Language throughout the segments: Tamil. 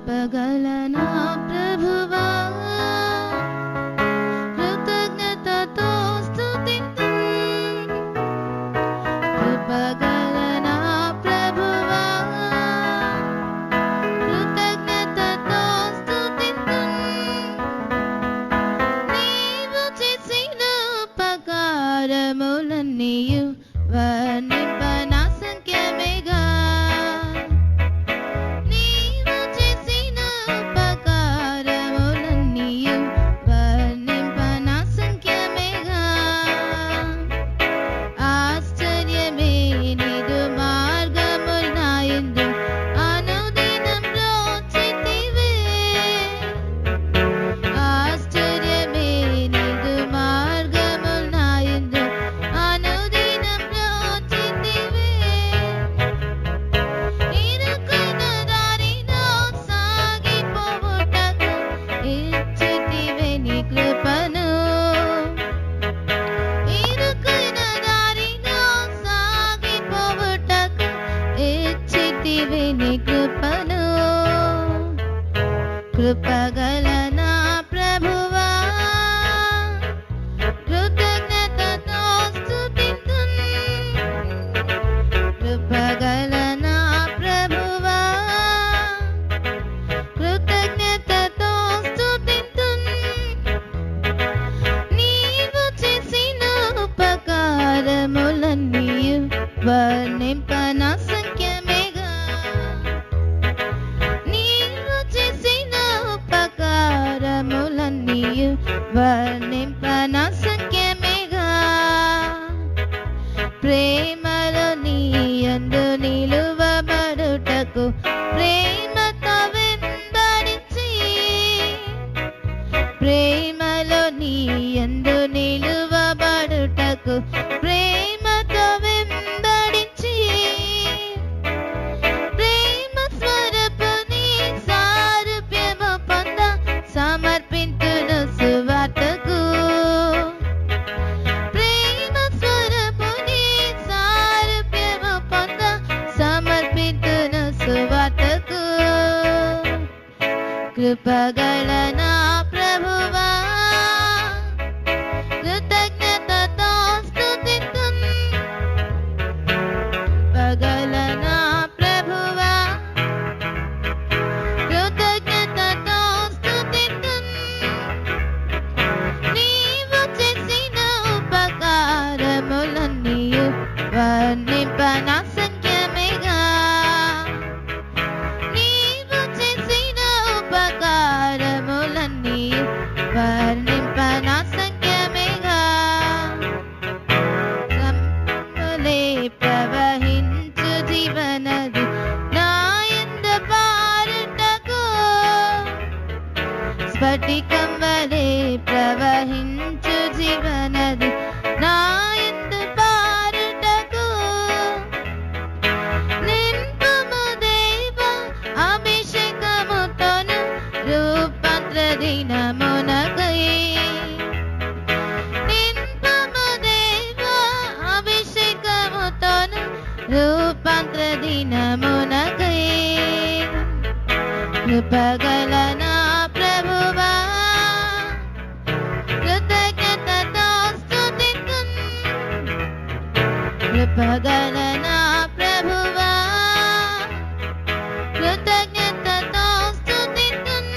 కృపగల నా ప్రభువా కృతజ్ఞతతో స్తుతింతున్ కృపగల నా ప్రభువా కృతజ్ఞతతో స్తుతింతున్ నీవు చేసిన ఉపకారములన్నీయు వర్ణింపన సంఖ్యమేగా నీవు చేసిన ఉపకారములన్నీయు వర్ణింపన సంఖ్యమేగా ఆశ్చర్యమే నీదు మార్గముల్ నాయందు అనుదినం రోచితివే ఆశ్చర్యమే నీదు మార్గముల్ నాయందు అనుదినం రోచితివే ఇరుకైన దారిలో సాగిపోవుటకు ఇచ్చితివే నీ కృపను ఇరుకైన దారిలో సాగిపోవుటకు ఇచ్చితివే నీ కృపను కృపగల నా ప్రభువా కృతజ్ఞతతో స్తుతింతున్ కృపగల నా ప్రభువా కృతజ్ఞతతో స్తుతింతున్ నీవు చేసిన ఉపకారములన్నీయు వర్ణింపన సంఖ్యమేగా నీవు చేసిన ఉపకారములన్నీయు వర్ణింపన సంఖ్యమేగా ప్రేమలో నీయందు నిలువబడుటకు ప్రేమతో వెంబడించి ప్రేమలో నీయందు నిలువబడుటకు ప్రేమతో వెంబడించి ప్రేమ స్వరూపు నీ సారూప్యము పొంద సమర్పింతును సువార్తకు ప్రేమ స్వరూపు నీ సారూప్యము పొంద సమర్పింతును సువార్తకు కృపగల నా ప్రభువా కృతజ్ఞతతో స్తుతింతున్ కృపగల నా ప్రభువా కృతజ్ఞతతో స్తుతింతున్ నీవు చేసిన ఉపకారములన్నీయు వర్ణింపన సంఖ్యమేగా నీవు చేసిన ఉపకారములన్నీయు వర్ణింపన సంఖ్యమేగా సంపలే ప్రవహించు జీవనది నాయందు పారుటకు స్ఫటికం వలె ప్రవహించు జీవనది నాయందు పారుటకు నింపుము దేవా అభిషేకముతోను రూపాంతర దినమునకై నింపుము దేవా అభిషేకముతోను రూపాంతర దినమునకై కృపగల నా ప్రభువా కృతజ్ఞతతో స్తుతింతున్ కృపగల నా ప్రభువా కృతజ్ఞతతో స్తుతింతున్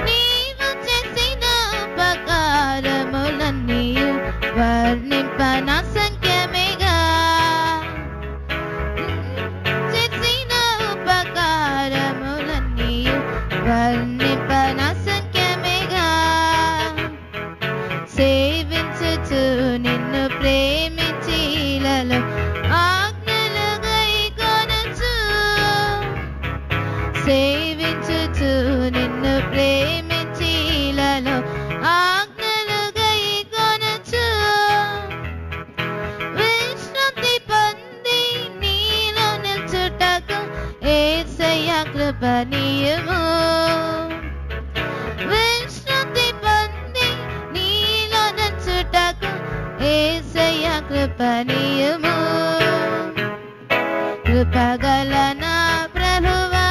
నీవు చేసిన ఉపకారములన్నీయు వర్ణింపన సంఖ్యమేగా చేసిన ఉపకారములన్నీయు వర్ణింపన సంఖ్యమేగా సేవించుచు నిన్ను ప్రేమించిలలో ఆజ్ఞలు గైకొనుచు సేవించుచు నిన్ను ప్రేమించిలలో ఆజ్ఞలు గైకొనుచు విశ్రాంతి పొంది నీలో నిల్చుటకు యేసయ్య కృపనీయము విశ్రాంతి పొంది నీలో నిల్చుటకు యేసయ్య కృపనీయము కృపగల నా ప్రభువా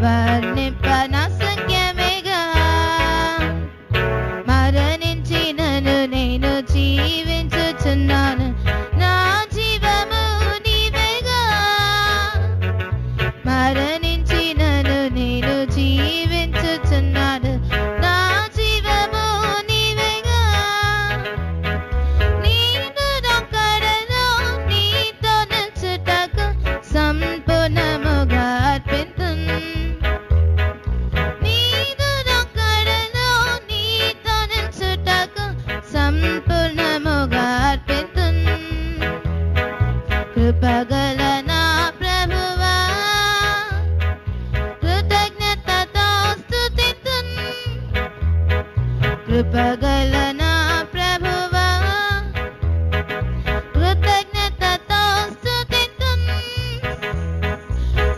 వర్ణింపన సంఖ్యమేగా. మరణించినను నేను జీవించుచున్నాను, నా జీవము నీవేగా. మరణించినను నేను జీవించుచున్నాను, నా జీవము నీవేగా. నేను రొక్కడలో నీతో నిలుచుటకు సంపూర్ణముగా అర్పింతును. నేను రొక్కడలో నీతో నిలుచుటకు సంపూర్ణముగా అర్పింతును. కృపగల నా ప్రభువా, కృతజ్ఞతతో స్తుతింతును. కృపగల నా ప్రభువా, కృతజ్ఞతతో స్తుతింతును.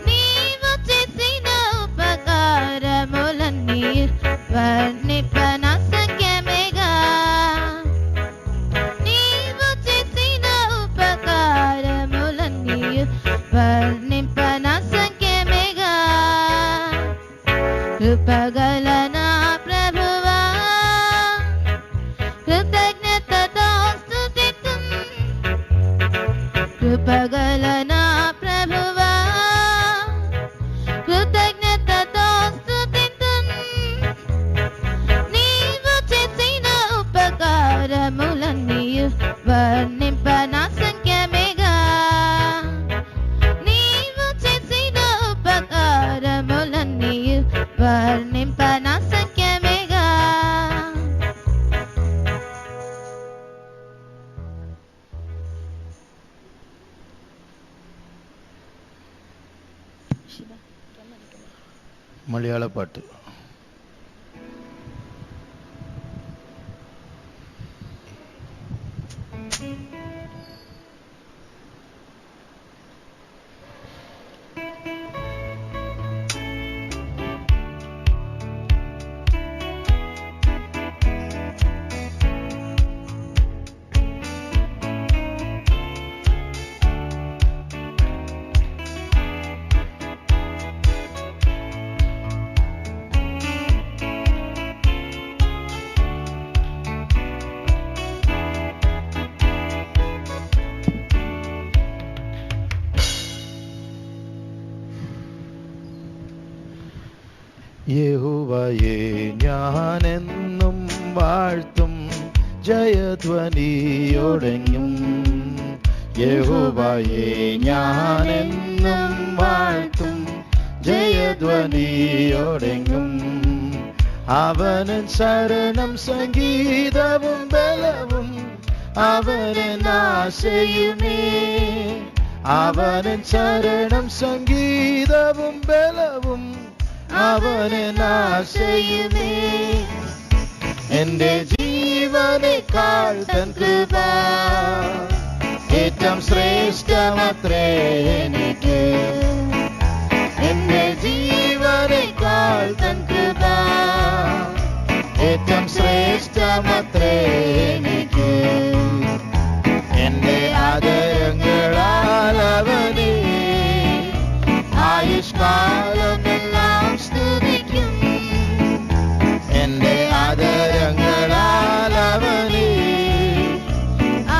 నీవు చేసిన ఉపకారములన్నీ వర్ణింపన సంఖ్యమేగా. నీవు చేసిన ఉపకారములన్నీ వర్ణింపన సంఖ్యమేగా. కృపగల నా ప్రభువా, కృతజ్ఞతతో స్తుతింతును. కృపగల నా ప్రభువా, కృతజ్ఞతతో స్తుతింతును. నీవు చేసిన ఉపకారములన్నీ వర్ణింపన సంఖ్యమేగా. నీవు చేసిన ఉపకారములన్నీ వర్ణింపన సంఖ్యమేగా. മലയാള പാട്ട്. യഹോവയെ ഞാനെന്നും വാഴ്ത്തും, ജയധ്വനിയോടെങ്ങും. യഹോവയെ ഞാനെന്നും വാഴ്ത്തും, ജയധ്വനിയോടെങ്ങും. അവനൻ ശരണം സംഗീതവും ബലവും, അവനൻ ആശയുമേ. അവനൻ ശരണം സംഗീതവും ബലവും, അവനൻ ആശയുമേ. എന്റെ ജീവനേക്കാൾ തൻ കൃപ ഏറ്റവും ശ്രേഷ്ഠമത്രേ എനിക്ക്. എന്റെ ജീവനേക്കാൾ തൻ കൃപ ഏറ്റവും ശ്രേഷ്ഠമത്രേ എനിക്ക്. എന്റെ ആദരങ്ങളാൽ അവനെ ആയുഷ്കാലമെല്ലാം സ്തുതിക്കും. എന്റെ ആദരങ്ങളാൽ അവനെ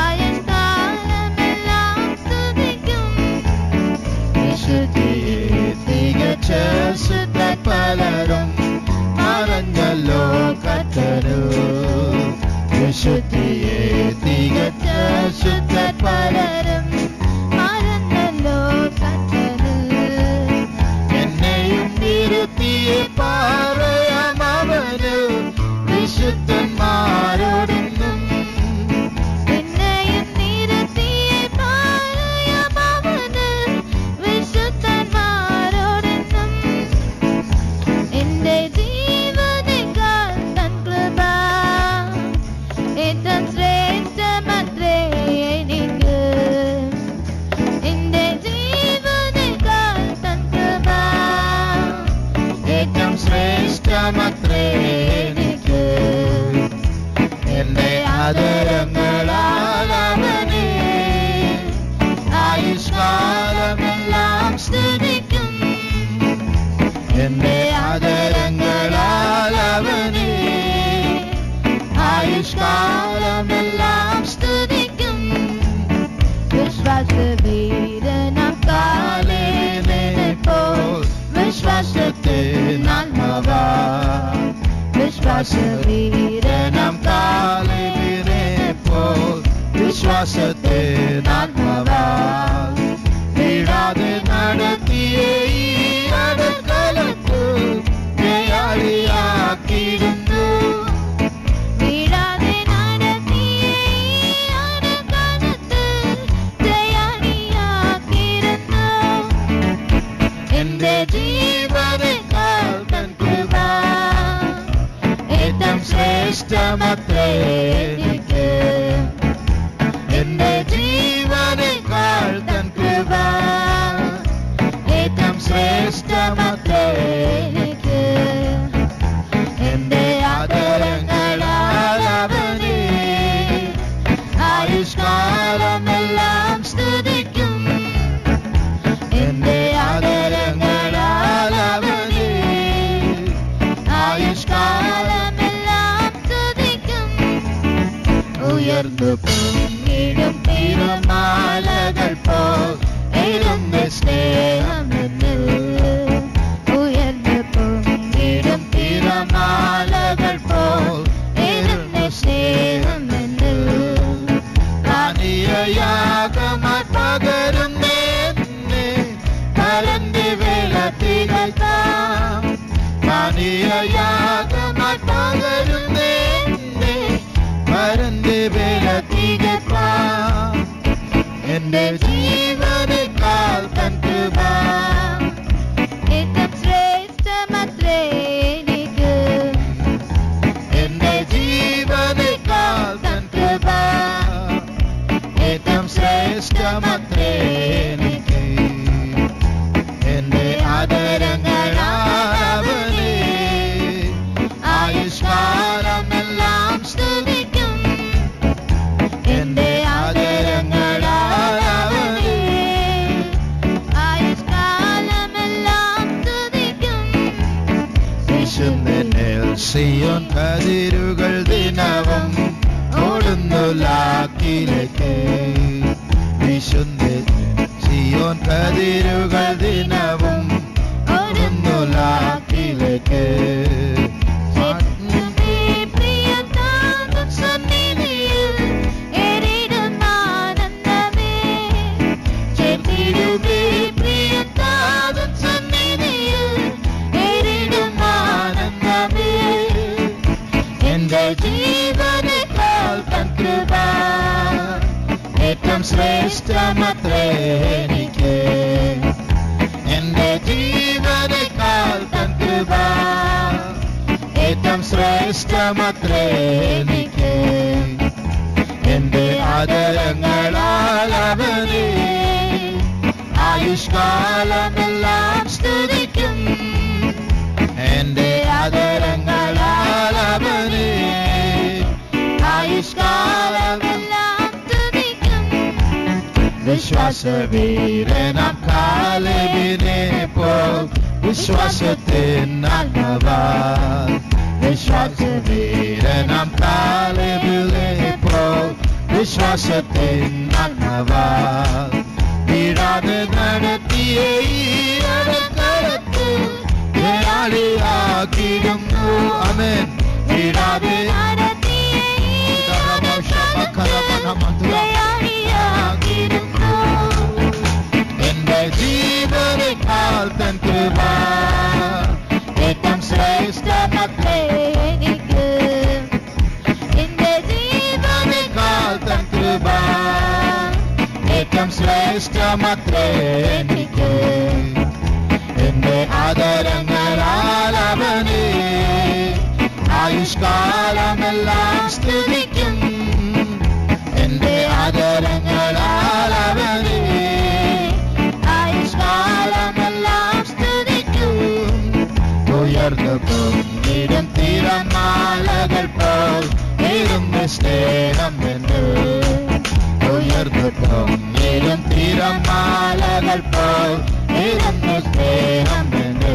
ആയുഷ്കാലമെല്ലാം സ്തുതിക്കും. വിശുദ്ധിയെ തികച്ച ശുദ്ധൻ പലരും മറഞ്ഞല്ലോ കർത്തനു. വിശുദ്ധിയെ തികച്ച ശുദ്ധൻ പലരും മറന്നല്ലോ കർത്തന്. എന്നെയും നിരുത്തിയെ പറയാം അവന് വിശുദ്ധന്മാരോടൊന്നും. എന്നെയും നിരത്തിയെ പറയാം അവന് വിശുദ്ധന്മാരോടെന്നും. എന്റെ ജീവനേക്കാൾ തൻ കൃപ ഏറ്റവും ശ്രേഷ്ഠമത്രേ എനിക്ക്. എന്റെ ജീവനേക്കാൾ തൻ കൃപ ഏറ്റവും ശ്രേഷ്ഠമത്രേ എനിക്ക്. എന്റെ ആദരങ്ങളാൽ അവനെ ആയുഷ്കാലമെല്ലാം സ്തുതിക്കും. എന്റെ ആദരങ്ങളാൽ അവനെ ആയുഷ്കാലമെല്ലാം സ്തുതിക്കും. വിശ്വാസവീരനാം കാലേബിനെ പോൽ വിശ്വാസത്തിനാത്മാവാൽ. വിശ്വാസവീരനാം കാലേബിനെ പോൽ വിശ്വാസത്തിനാത്മാവാൽ. വീഴാതെ നടത്തിയ ഈ അടക്കലത്ത് ജയാളിയാക്കിയിരുന്നു. വീഴാതെ നടത്തിയ ഈ അടക്കലത്ത് ജയാളിയാക്കിയിരുന്നു. എന്റെ ജീവനേക്കാൾ തൻ കൃപ ഏറ്റവും ശ്രേഷ്ഠമത്രേ എനിക്ക്. എന്റെ ജീവനേക്കാൾ തൻ കൃപ ഏറ്റവും ശ്രേഷ്ഠമത്രേ എനിക്ക്. എന്റെ ആദരങ്ങളാൽ അവനെ ആയുഷ്കാലമെല്ലാം സ്തുതിക്കും. എന്റെ ആദരങ്ങളാൽ അവനെ ആയുഷ്കാലമെല്ലാം സ്തുതിക്കും. ഉയർന്നു പൊങ്ങിടും തിരമാലകൾ പോൽ എഴുന്ന സ്നേഹമെന്നിൽ. ഉയർന്നു പൊങ്ങിടും തിരമാലകൾ പോൽ എഴുന്ന സ്നേഹമെന്നിൽ. പാനീയയാഗമായി പകരുന്നേ പരന്റെ വേല തികത്താം. പാനീയയാഗമായി പകരുന്നേ പരന്റെ വേല തികത്താം. എന്റെ ജീവനേക്കാൾ തൻ കൃപ ഏറ്റവും ശ്രേഷ്ഠമത്രേ എനിക്ക്. എന്റെ ജീവനേക്കാൾ തൻ കൃപ ഏറ്റവും ശ്രേഷ്ഠമത്രേ എനിക്ക്. എന്റെ ആദരങ്ങളാൽ അവനെ ആയുഷ്കാലമെല്ലാം സ്തുതിക്കും. എന്റെ ആദരങ്ങളാൽ അവനെ ആയുഷ്കാലമെല്ലാം സ്തുതിക്കും. വിശുദ്ധനിൽ സിയോൻ കതിരുകൾ ദിനവും ഓടുന്നു ലാക്കിലേക്ക്. വിശുദ്ധനിൽ സിയോൻ കതിരുകൾ ദിനവും ഓടുന്നു ലാക്കിലേക്ക്. പ്രിയതാകും സന്നിധിയിൽ എരിടും ആനന്ദമേ. ചെത്തിടുമേ പ്രിയതാകും സന്നിധിയിൽ എരിടും ആനന്ദമേ. എന്റെ ജീവനേക്കാൾ തൻ കൃപ ഏറ്റവും ശ്രേഷ്ഠമത്രേ എനിക്ക്. എന്റെ ജീവനേക്കാൾ തൻ കൃപ ഏറ്റവും ശ്രേഷ്ഠമത്രേ എനിക്ക്. എന്റെ ആദരങ്ങളാൽ അവനെ ആയുഷ്കാലമെല്ലാം സ്തുതിക്കും. എന്റെ ആദരങ്ങളാൽ അവനെ ആയുഷ്കാലമെല്ലാം സ്തുതിക്കും. വിശ്വാസവീരനാം കാലേബിനെ പോൽ വിശ്വാസത്തിനാത്മാവാൽ. വിശ്വാസവീരനാം കാലേബിനെ പോൽ വിശ്വാസത്തിനാത്മാവാൽ. വീഴാതെ നടത്തിയ ഈ അടക്കലത്ത് ജയാളിയാക്കിയിരുന്നു. ആമേൻ. വീഴാതെ എന്റെ ജീവനേക്കാൾ തൻ കൃപ ഏറ്റവും ശ്രേഷ്ഠമത്രേ എനിക്ക്. എന്റെ ജീവനേക്കാൾ തൻ കൃപ ഏറ്റവും ശ്രേഷ്ഠമത്രേ എനിക്ക്. എന്റെ ആദരങ്ങളാൽ അവനെ ആയുഷ്കാലമെല്ലാം സ്തുതിക്കും. എന്റെ ആദരങ്ങളാൽ അവനെ ആയുഷ്കാലമെല്ലാം സ്തുതിക്കും. ഉയർന്നു പൊങ്ങിടും തിരമാലകൾ പോൽ ഇരുന്ന സ്നേഹം എന്ന്. ഉയർന്നു പൊങ്ങിടും തിരമാലകൾ പോൽ ഇരുന്ന സ്നേഹം എന്ന്.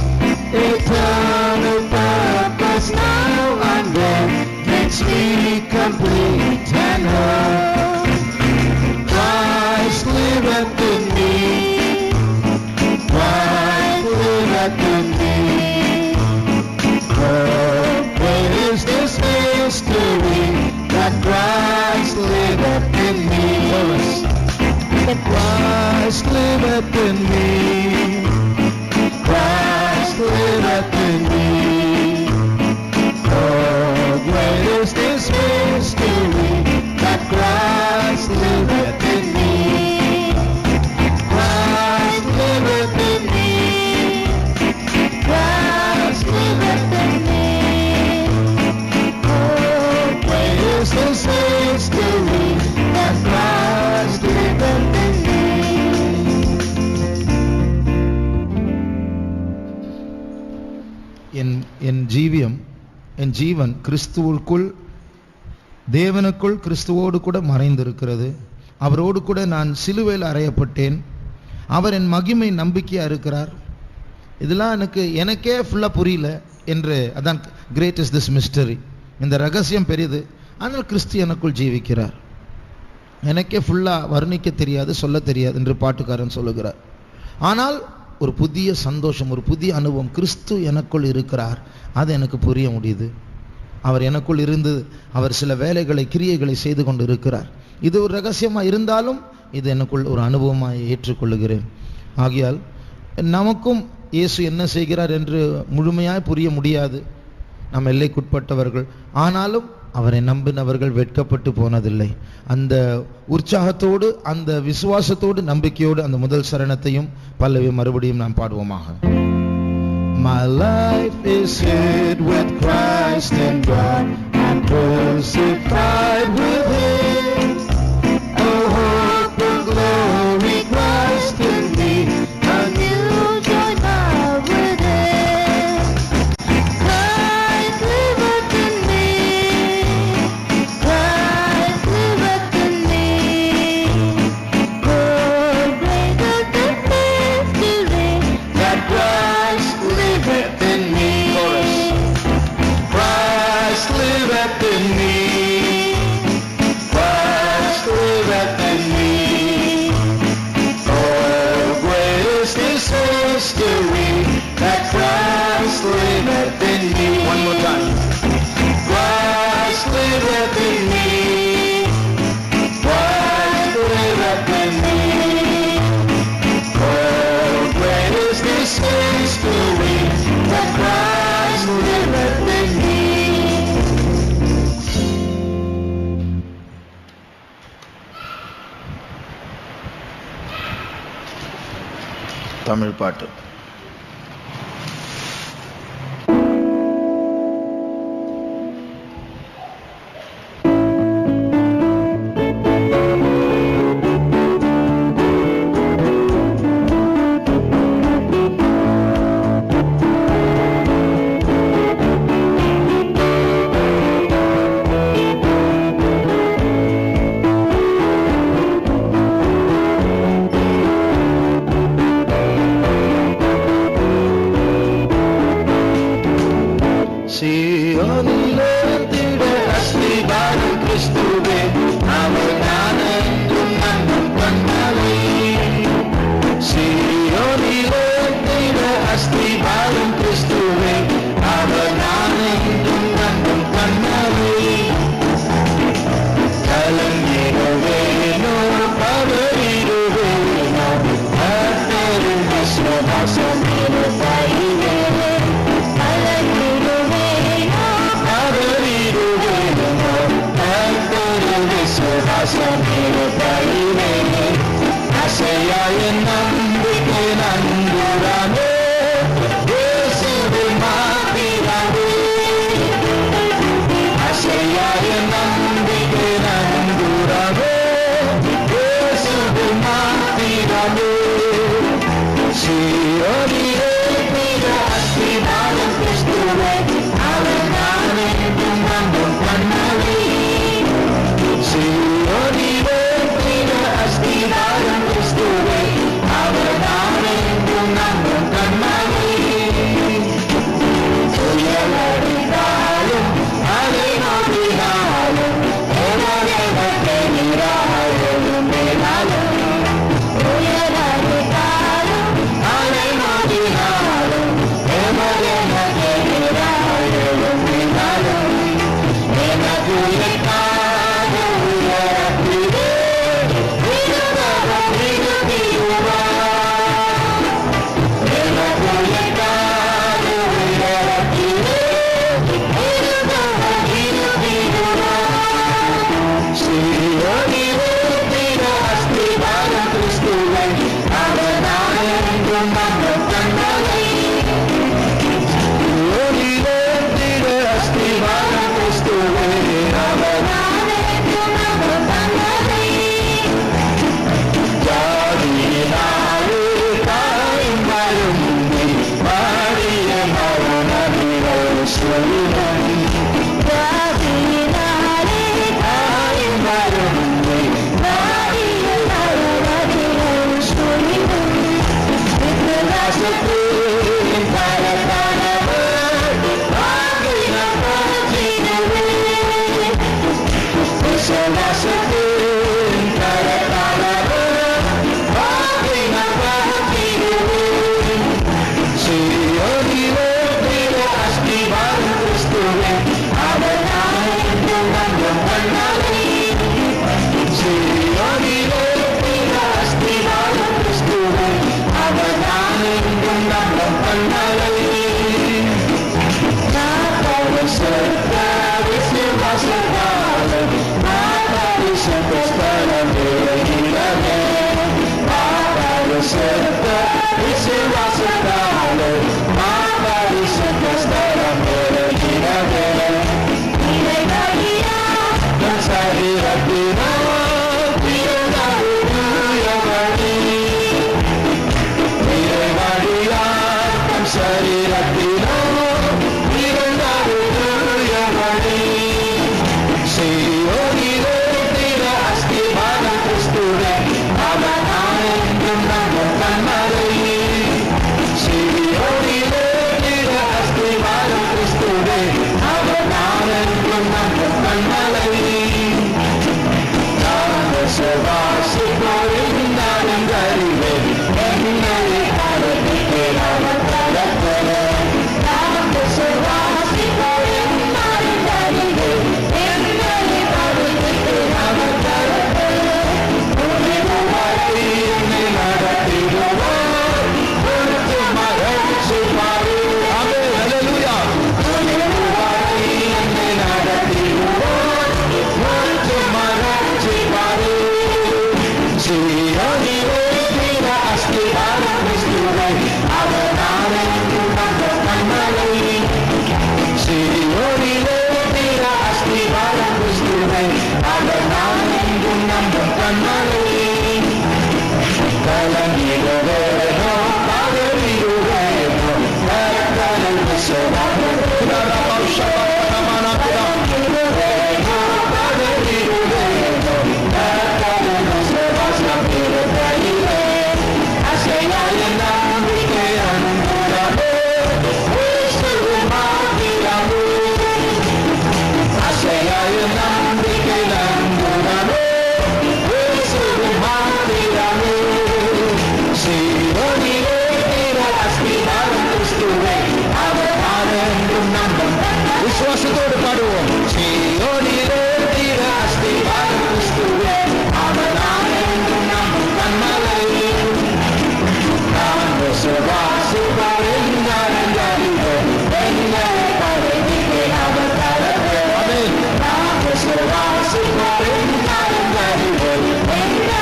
liveth in me. Christ liveth in me. Oh, great is this mystery, that Christ liveth in me. Christ liveth in me. Christ liveth in me. Oh, great is this mystery, that Christ liveth in me. Christ liveth in me. Christ liveth in me. Oh, great is this mystery, that Christ liveth in me. என் ஜீவன் கிறிஸ்துவுக்குள், தேவனுக்குள் கிறிஸ்துவோடு கூட மறைந்திருக்கிறது. அவரோடு கூட நான் சிலுவையில் அறையப்பட்டேன். அவர் என் மகிமை நம்பிக்கையா இருக்கிறார். இதெல்லாம் எனக்கே ஃபுல்லா புரியல என்று, அதான் கிரேட் இஸ் திஸ் மிஸ்டரி. இந்த ரகசியம் பெரியது. ஆனால் கிறிஸ்து எனக்குள் ஜீவிக்கிறார். எனக்கே ஃபுல்லா வர்ணிக்க தெரியாது, சொல்ல தெரியாது என்று பாட்டுக்காரன் சொல்லுகிறார். ஆனால் ஒரு புதிய சந்தோஷம், ஒரு புதிய அனுபவம். கிறிஸ்து எனக்குள் இருக்கிறார், அது எனக்கு புரிய முடியுது. அவர் எனக்குள் இருந்து அவர் சில வேலைகளை, கிரியைகளை செய்து கொண்டு இருக்கிறார். இது ஒரு ரகசியமாக இருந்தாலும் இது எனக்குள் ஒரு அனுபவமாக ஏற்றுக்கொள்ளுகிறேன். ஆகையால் நமக்கும் இயேசு என்ன செய்கிறார் என்று முழுமையாய் புரிய முடியாது, நம்ம எல்லைக்குட்பட்டவர்கள். ஆனாலும் அவரை நம்பினவர்கள் வெட்கப்பட்டு போனதில்லை. அந்த உற்சாகத்தோடு, அந்த விசுவாசத்தோடு, நம்பிக்கையோடு அந்த முதல் சரணத்தையும் பல்லவி மறுபடியும் நாம் பாடுவோமாக. My life is hid with Christ in God, and crucified with Him. Oh, hope and glory, Christ in me, a new joy now with Him. Christ liveth in me. Christ liveth in me. Oh, great is the mystery, that Christ liveth in me. Christ liveth in me. Christ liveth in me. Oh, great is this mystery, that Christ liveth in me. One more time. Christ liveth in me. Christ liveth in me. Oh, great is this mystery, that Christ liveth in me. Tamil பாட்டு. பரிசுத்த விசுவாசத்தாலே பரிசுத்த ஸ்தலம் பெறுகிறதே. நம் சரீரத்தினோ திருநடுவழி, இறைவழியா நம் சரீரத்தினோ திருநடுவழி. சீயோனிலே திர அஸ்திவாரம் கிறிஸ்துவே, அவர் நான் என்றும் நம்பும் கண்மலை. சீயோனிலே திர அஸ்திவாரம் கிறிஸ்துவே, அவர் நான் என்றும் நம்பும் கண்மலை. நான் விசுவாசிப்போரின் நானும் அறிவேன், என்னை அழைத்தேன் அவர் தரப்போம். நான் விசுவாசிப்போரின் நானும் அறிவேன், என்னை அழைத்தேன் அவர் தரப்போம். முடிவு வரை என்னை நடத்திடுவார், பொறுத்து மகிழ்ச்சி பாரு. ஆமென், அல்லேலூயா. முடிவு வரை என்னை நடத்திடுவார், பொறுத்து மகிழ்ச்சி பாரு. சீயோனிலே திர அஸ்திவாரம் கிறிஸ்துவே, அவர் நான் என்றும் நம்பும் கண்மலை. சீயோனிலே திர அஸ்திவாரம் கிறிஸ்துவே, அவர் நான் என்றும் நம்பும் கண்மலை. கலங்கிடுவேனோ பதறிடுவேனோ கர்த்தரில் விசுவாசம் கலங்கிடுவேனோ பதறிடுவேனோ கர்த்தரில் விசுவாசம் இருக்கையிலே அசையாத நம்பிக்கை அன்புடனே இயேசுவின் மாத்திரமே. அசையாத நம்பிக்கை அன்புடனே இயேசுவின் மாத்திரமே. சீயோனிலே திர அஸ்திவாரம் கிறிஸ்துவே, அவர் நான் என்றும் நம்பும். விசுவாசத்தோடு பாடுவோம். சீயோனிலே திர அஸ்திவாரம் கிறிஸ்துவே, அவர் நான் என்றும் நம்பும் கண்மலை. நான் விசுவாசிப்போரின் நானும் அறிவேன், என்னை அழைத்தேன் அவர் தரப்போம். ஆமென். நான் விசுவாசிப்போரின் நானும் அறிவேன், என்னை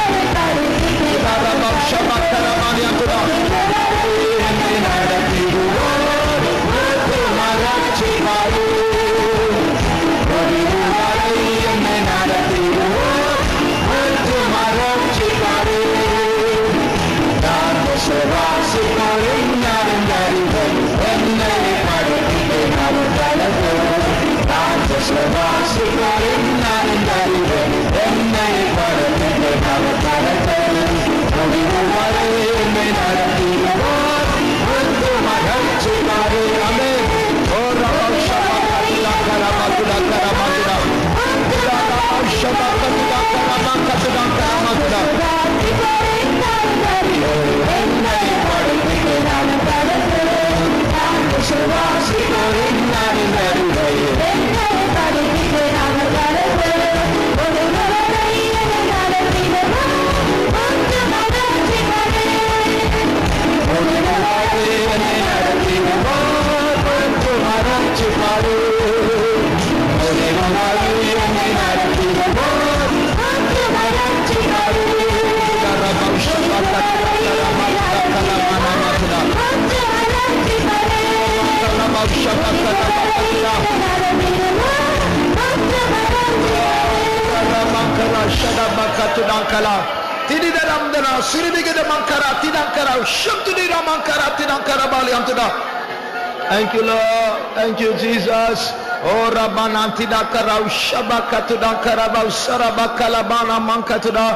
என்னை நடத்திடுவார், பொறுத்து மகிழ்ச்சி பாரு. முடிவு வரை என்னை நடத்திடுவார், பொறுத்து மகிழ்ச்சி பாரு. நான் விசுவாசிப்போரின் நானும் அறிவேன், என்னை அழைத்தேன் அவர் தரப்போம். நான் விசுவாசிப்போரின் நானும் அறிவேன், என்னை அழைத்தேன் அவர் தரப்போம். முடிவு வரை என்னை நடத்திடுவார், பொறுத்து மகிழ்ச்சி பாரு. ஆமென். ஓ ரபஷபகதிலா கரமகுடா கரமகுடா ரபஷபகதிலா கரமகுடா கரமகுடா. என்னை அழைத்தேன் அவர் தரப்போம். நான் விசுவாசிப்போரின் நானும் அறிவேன், என்னை அழைத்தேன் அவர் தரப்போம். முடிவு வரை என்னை நடத்திடுவார், பொறுத்து மகிழ்ச்சி பாரு. முடிவு வரை என்னை நடத்திடுவார், பொறுத்து மகிழ்ச்சி பாரு. முடிவு வரை என்னை நடத்திடுவார், பொறுத்து மகிழ்ச்சி பாரு. Thank you, Lord. Thank you, Jesus. Oh, Rabbanantida Karau Shabakatuda Karabau Sarabakalabana Mankatuda.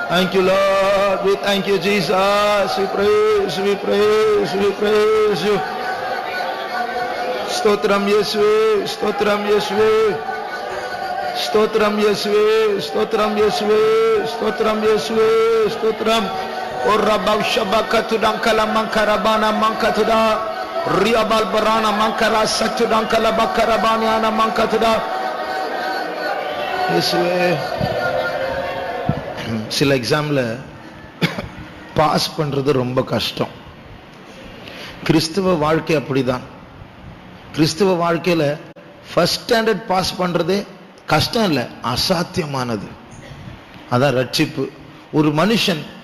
Thank you, Lord. We thank you, Jesus. We praise, we praise, we praise you. Stotram Yeswe, Stotram Yeswe. Stotram Yeswe, Stotram Yeswe, Stotram Yeswe, Stotram. Oh, Rabau Shabakatuda Kalamakarabana Mankatuda. Riabal Barana Mankara Satudan Kalabakarabaniana Mankatuda. Yeswe. சில எக்ஸாம்ல பாஸ் பண்றது ரொம்ப கஷ்டம். கிறிஸ்துவ வாழ்க்கை அப்படிதான். கிறிஸ்துவ வாழ்க்கையில ஃபர்ஸ்ட் ஸ்டாண்டர்ட் பாஸ் பண்றதே கஷ்டம் இல்லை, அசாத்தியமானது. அதான் ரட்சிப்பு. ஒரு மனுஷன்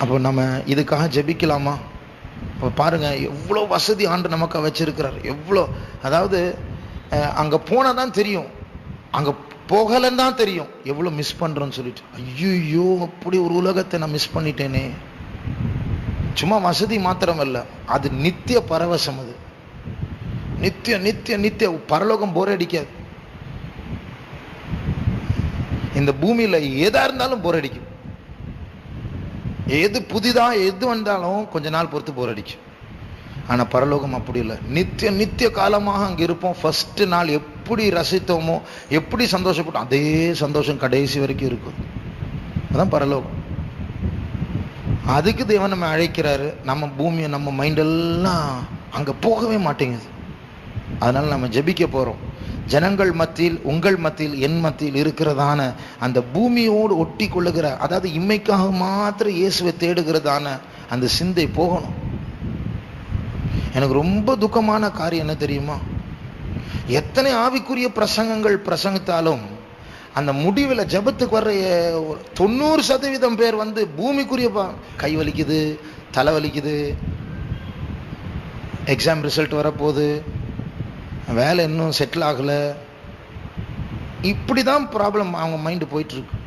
அப்போ நம்ம இதுக்காக ஜெபிக்கலாமா? இப்போ பாருங்க எவ்வளோ வசதி ஆண்டு நமக்கு வச்சிருக்கிறார். எவ்வளோ, அதாவது அங்கே போனால் தான் தெரியும், அங்கே போகலன்னு தான் தெரியும் எவ்வளோ மிஸ் பண்ணுறோன்னு சொல்லிட்டு. ஐயோ, அப்படி ஒரு உலகத்தை நான் மிஸ் பண்ணிட்டேனே. சும்மா வசதி மாத்திரமல்ல, அது நித்திய பரவசம். அது நித்திய நித்திய நித்திய பரலோகம் போர் அடிக்காது. இந்த பூமியில எதா இருந்தாலும் போர் அடிக்கும். எது புதிதா எது வந்தாலும் கொஞ்ச நாள் பொறுத்து போர் அடிக்கும். ஆனா பரலோகம் அப்படி இல்லை. நித்திய நித்திய காலமாக அங்க இருப்போம். ஃபர்ஸ்ட் நாள் எப்படி ரசித்தோமோ, எப்படி சந்தோஷப்பட்டோம், அதே சந்தோஷம் கடைசி வரைக்கும் இருக்கும். அதான் பரலோகம். அதுக்கு தேவன் நம்ம அழைக்கிறாரு. நம்ம பூமியை, நம்ம மைண்டெல்லாம் அங்க போகவே மாட்டேங்குது. அதனால நம்ம ஜெபிக்க போறோம். ஜனங்கள் மத்தியில், உங்கள் மத்தியில், என் மத்தியில் இருக்கிறதான அந்த பூமியோடு ஒட்டி கொள்ளுகிற, அதாவது இம்மைக்காக மாத்திரம் இயேசுவை தேடுகிறதான அந்த சிந்தை போகணும். எனக்கு ரொம்ப துக்கமான காரியம் என்ன தெரியுமா? எத்தனை ஆவிக்குரிய பிரசங்கங்கள் பிரசங்கித்தாலும் அந்த முடிவில் ஜபத்துக்கு வர்ற 90% பேர் வந்து பூமிக்குரிய கை வலிக்குது, தலை வலிக்குது, எக்ஸாம் ரிசல்ட் வரப்போகுது, வேலை இன்னும் செட்டில் ஆகலை, இப்படி தான் ப்ராப்ளம் அவங்க மைண்டு போயிட்டுருக்கு.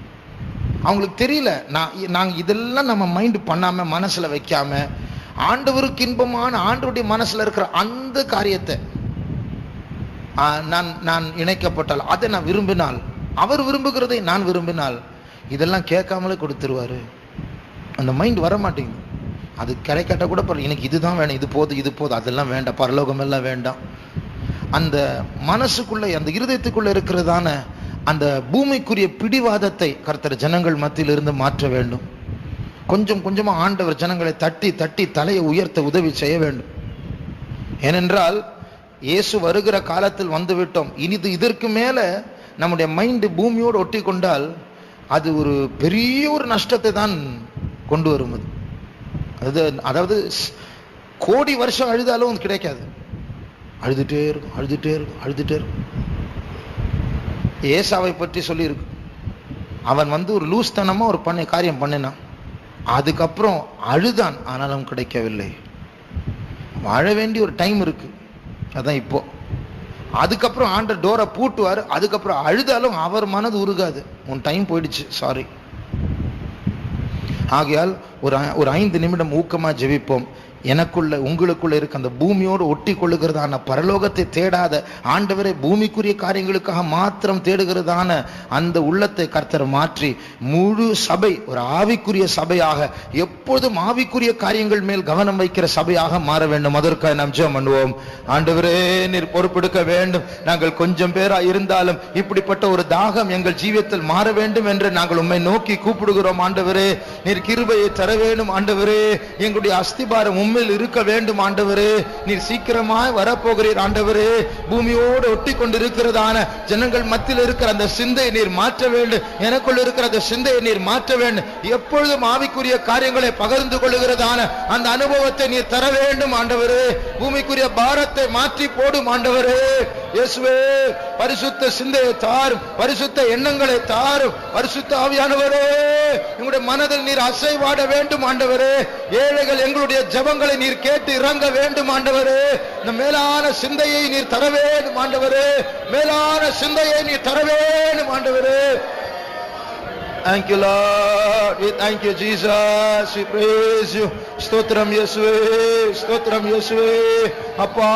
அவங்களுக்கு தெரியல, நாங்கள் இதெல்லாம் நம்ம மைண்டு பண்ணாமல், மனசில் வைக்காம, ஆண்டவருக்கு இன்பமான ஆண்டவருடைய மனசில் இருக்கிற அந்த காரியத்தை நான் இணைக்கப்பட்டால், அதை நான் விரும்பினால், அவர் விரும்புகிறதை நான் விரும்பினால், இதெல்லாம் கேட்காமலே கொடுத்துருவாரு. அந்த மைண்ட் வர மாட்டேங்குது. அது கிடைக்காட்ட கூட பரவாயில்ல, எனக்கு இதுதான் வேணும், இது போதும், இது போதும், அதெல்லாம் வேண்டாம், பரலோகம் எல்லாம் வேண்டாம். அந்த மனசுக்குள்ள, அந்த இருதயத்துக்குள்ள இருக்கிறதான அந்த பூமிக்குரிய பிடிவாதத்தை கர்த்தர் ஜனங்கள் மத்தியில் இருந்து மாற்ற வேண்டும். கொஞ்சம் கொஞ்சமா ஆண்டவர் ஜனங்களை தட்டி தட்டி தலையை உயர்த்த உதவி செய்ய வேண்டும். ஏனென்றால் இயேசு வருகிற காலத்தில் வந்து விட்டோம். இனி இதற்கு மேல நம்முடைய மைண்டு பூமியோடு ஒட்டி கொண்டால் அது ஒரு பெரிய ஒரு நஷ்டத்தை தான் கொண்டு வரும். அதாவது கோடி வருஷம் அழுதாலும் கிடைக்காது. அழுதுட்டே இருக்கும், அழுதுட்டே இருக்கும், அழுதுட்டே இருக்கும். ஏசாவை பற்றி சொல்லியிருக்கு. அவன் வந்து ஒரு லூஸ்தனமா ஒரு காரியம் பண்ணினான். அதுக்கப்புறம் அழுதான், ஆனாலும் கிடைக்கவில்லை. வாழ வேண்டிய ஒரு டைம் இருக்கு, அதான் இப்போ. அதுக்கப்புறம் ஆண்டவர் டோரை பூட்டுவார். அதுக்கப்புறம் அழுதாலும் அவர் மனது உருகாது. உன் டைம் போயிடுச்சு, சாரி. ஆகையால் ஒரு 5 நிமிடம் ஊக்கமா ஜெபிப்போம். எனக்குள்ள, உங்களுக்குள்ள இருக்க அந்த பூமியோடு ஒட்டி கொள்ளுகிறதான, பரலோகத்தை தேடாத, ஆண்டவரை பூமிக்குரிய காரியங்களுக்காக மாத்திரம் தேடுகிறதான அந்த உள்ளத்தை கர்த்தர் மாற்றி முழு சபை ஒரு ஆவிக்குரிய சபையாக, எப்பொழுதும் ஆவிக்குரிய காரியங்கள் மேல் கவனம் வைக்கிற சபையாக மாற வேண்டும். அதற்காக நாம் ஜெபம் பண்ணுவோம். ஆண்டவரே, நீர் பொறுப்பெடுக்க வேண்டும். நாங்கள் கொஞ்சம் பேரா இருந்தாலும் இப்படிப்பட்ட ஒரு தாகம் எங்கள் ஜீவியத்தில் மாற வேண்டும் என்று நாங்கள் உம்மை நோக்கி கூப்பிடுகிறோம். ஆண்டவரே, நீர் கிருபையை தர வேண்டும். ஆண்டவரே, எங்களுடைய அஸ்திபாரம் உம்மில் இருக்க வேண்டும். ஆண்டவரே, நீர் சீக்கிரமாய் வரப்போகிறீர். ஆண்டவரே, பூமியோடு ஒட்டி கொண்டிருக்கிறதான ஜனங்கள் மத்தியில் இருக்கிற அந்த சிந்தையை நீர் மாற்ற வேண்டும். எனக்குள் இருக்கிற அந்த சிந்தையை நீர் மாற்ற வேண்டும். எப்பொழுதும் ஆவிக்குரிய காரியங்களை பகிர்ந்து கொள்ளுகிறதான அந்த அனுபவத்தை நீர் தர வேண்டும். ஆண்டவரே, பூமிக்குரிய பாரத்தை மாற்றி போடும். ஆண்டவரே இயேசுவே, பரிசுத்த சிந்தையை தாரும், பரிசுத்த எண்ணங்களை தாரும். பரிசுத்த ஆவியானவரே, எங்களுடைய மனதில் நீர் அசைவாட வேண்டும். ஆண்டவரே, ஏழைகள் எங்களுடைய ஜெபங்களை நீர் கேட்டு இறங்க வேண்டும். ஆண்டவரே, இந்த மேலான சிந்தையை நீர் தர வேண்டும். ஆண்டவரே, மேலான சிந்தையை நீர் தர வேண்டும். ஆண்டவரே, thank you Lord, we thank you Jesus, we praise you. ஸ்தோத்திரம் இயேசுவே, ஸ்தோத்திரம் இயேசுவே. அப்பா,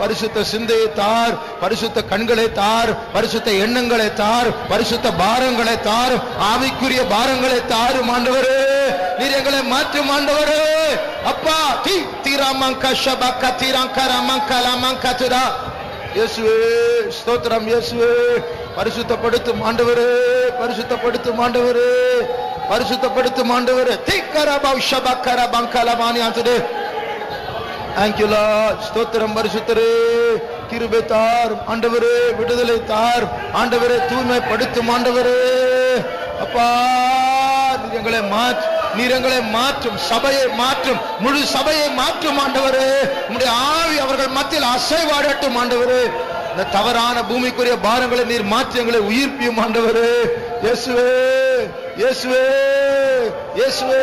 பரிசுத்த சிந்தையை தார், பரிசுத்த கண்களை தார், பரிசுத்த எண்ணங்களை தார், பரிசுத்த பாரங்களை தார், ஆவிக்குரிய பாரங்களை தாரும். ஆண்டவரே, நீர் எங்களை மாற்றும். ஆண்டவரே, அப்பா, தீராமங்க ஷபக்க தீராங்கரமங்க லமங்கதுரா. இயேசுவே, ஸ்தோத்திரம் இயேசுவே. பரிசுத்தப்படுத்தும் ஆண்டவரே, பரிசுத்தப்படுத்தும் ஆண்டவரே, பரிசுத்தப்படுத்தும் ஆண்டவரே. தீக்கரபௌ ஷபக்கர பங்கலமானி ஆண்டவரே. Thank you Lord. ஸ்தோத்திரம் பரிசுத்தரே. கிருபை தார் ஆண்டவரே, விடுதலை தார் ஆண்டவரே, தூய்மைப்படுத்தும் ஆண்டவரே. அப்பா, நீர் எங்களை மாற்றும், சபையை மாற்றும், முழு சபையை மாற்றும். ஆண்டவரே, உம்முடைய ஆவி அவர்கள் மத்தியில் அசைவாடட்டும். ஆண்டவரே, இந்த தவறான பூமிக்குரிய பாரங்களை நீர் மாற்றி எங்களை உயிர்ப்பியும். ஆண்டவரே, இயேசுவே, இயேசுவே, இயேசுவே.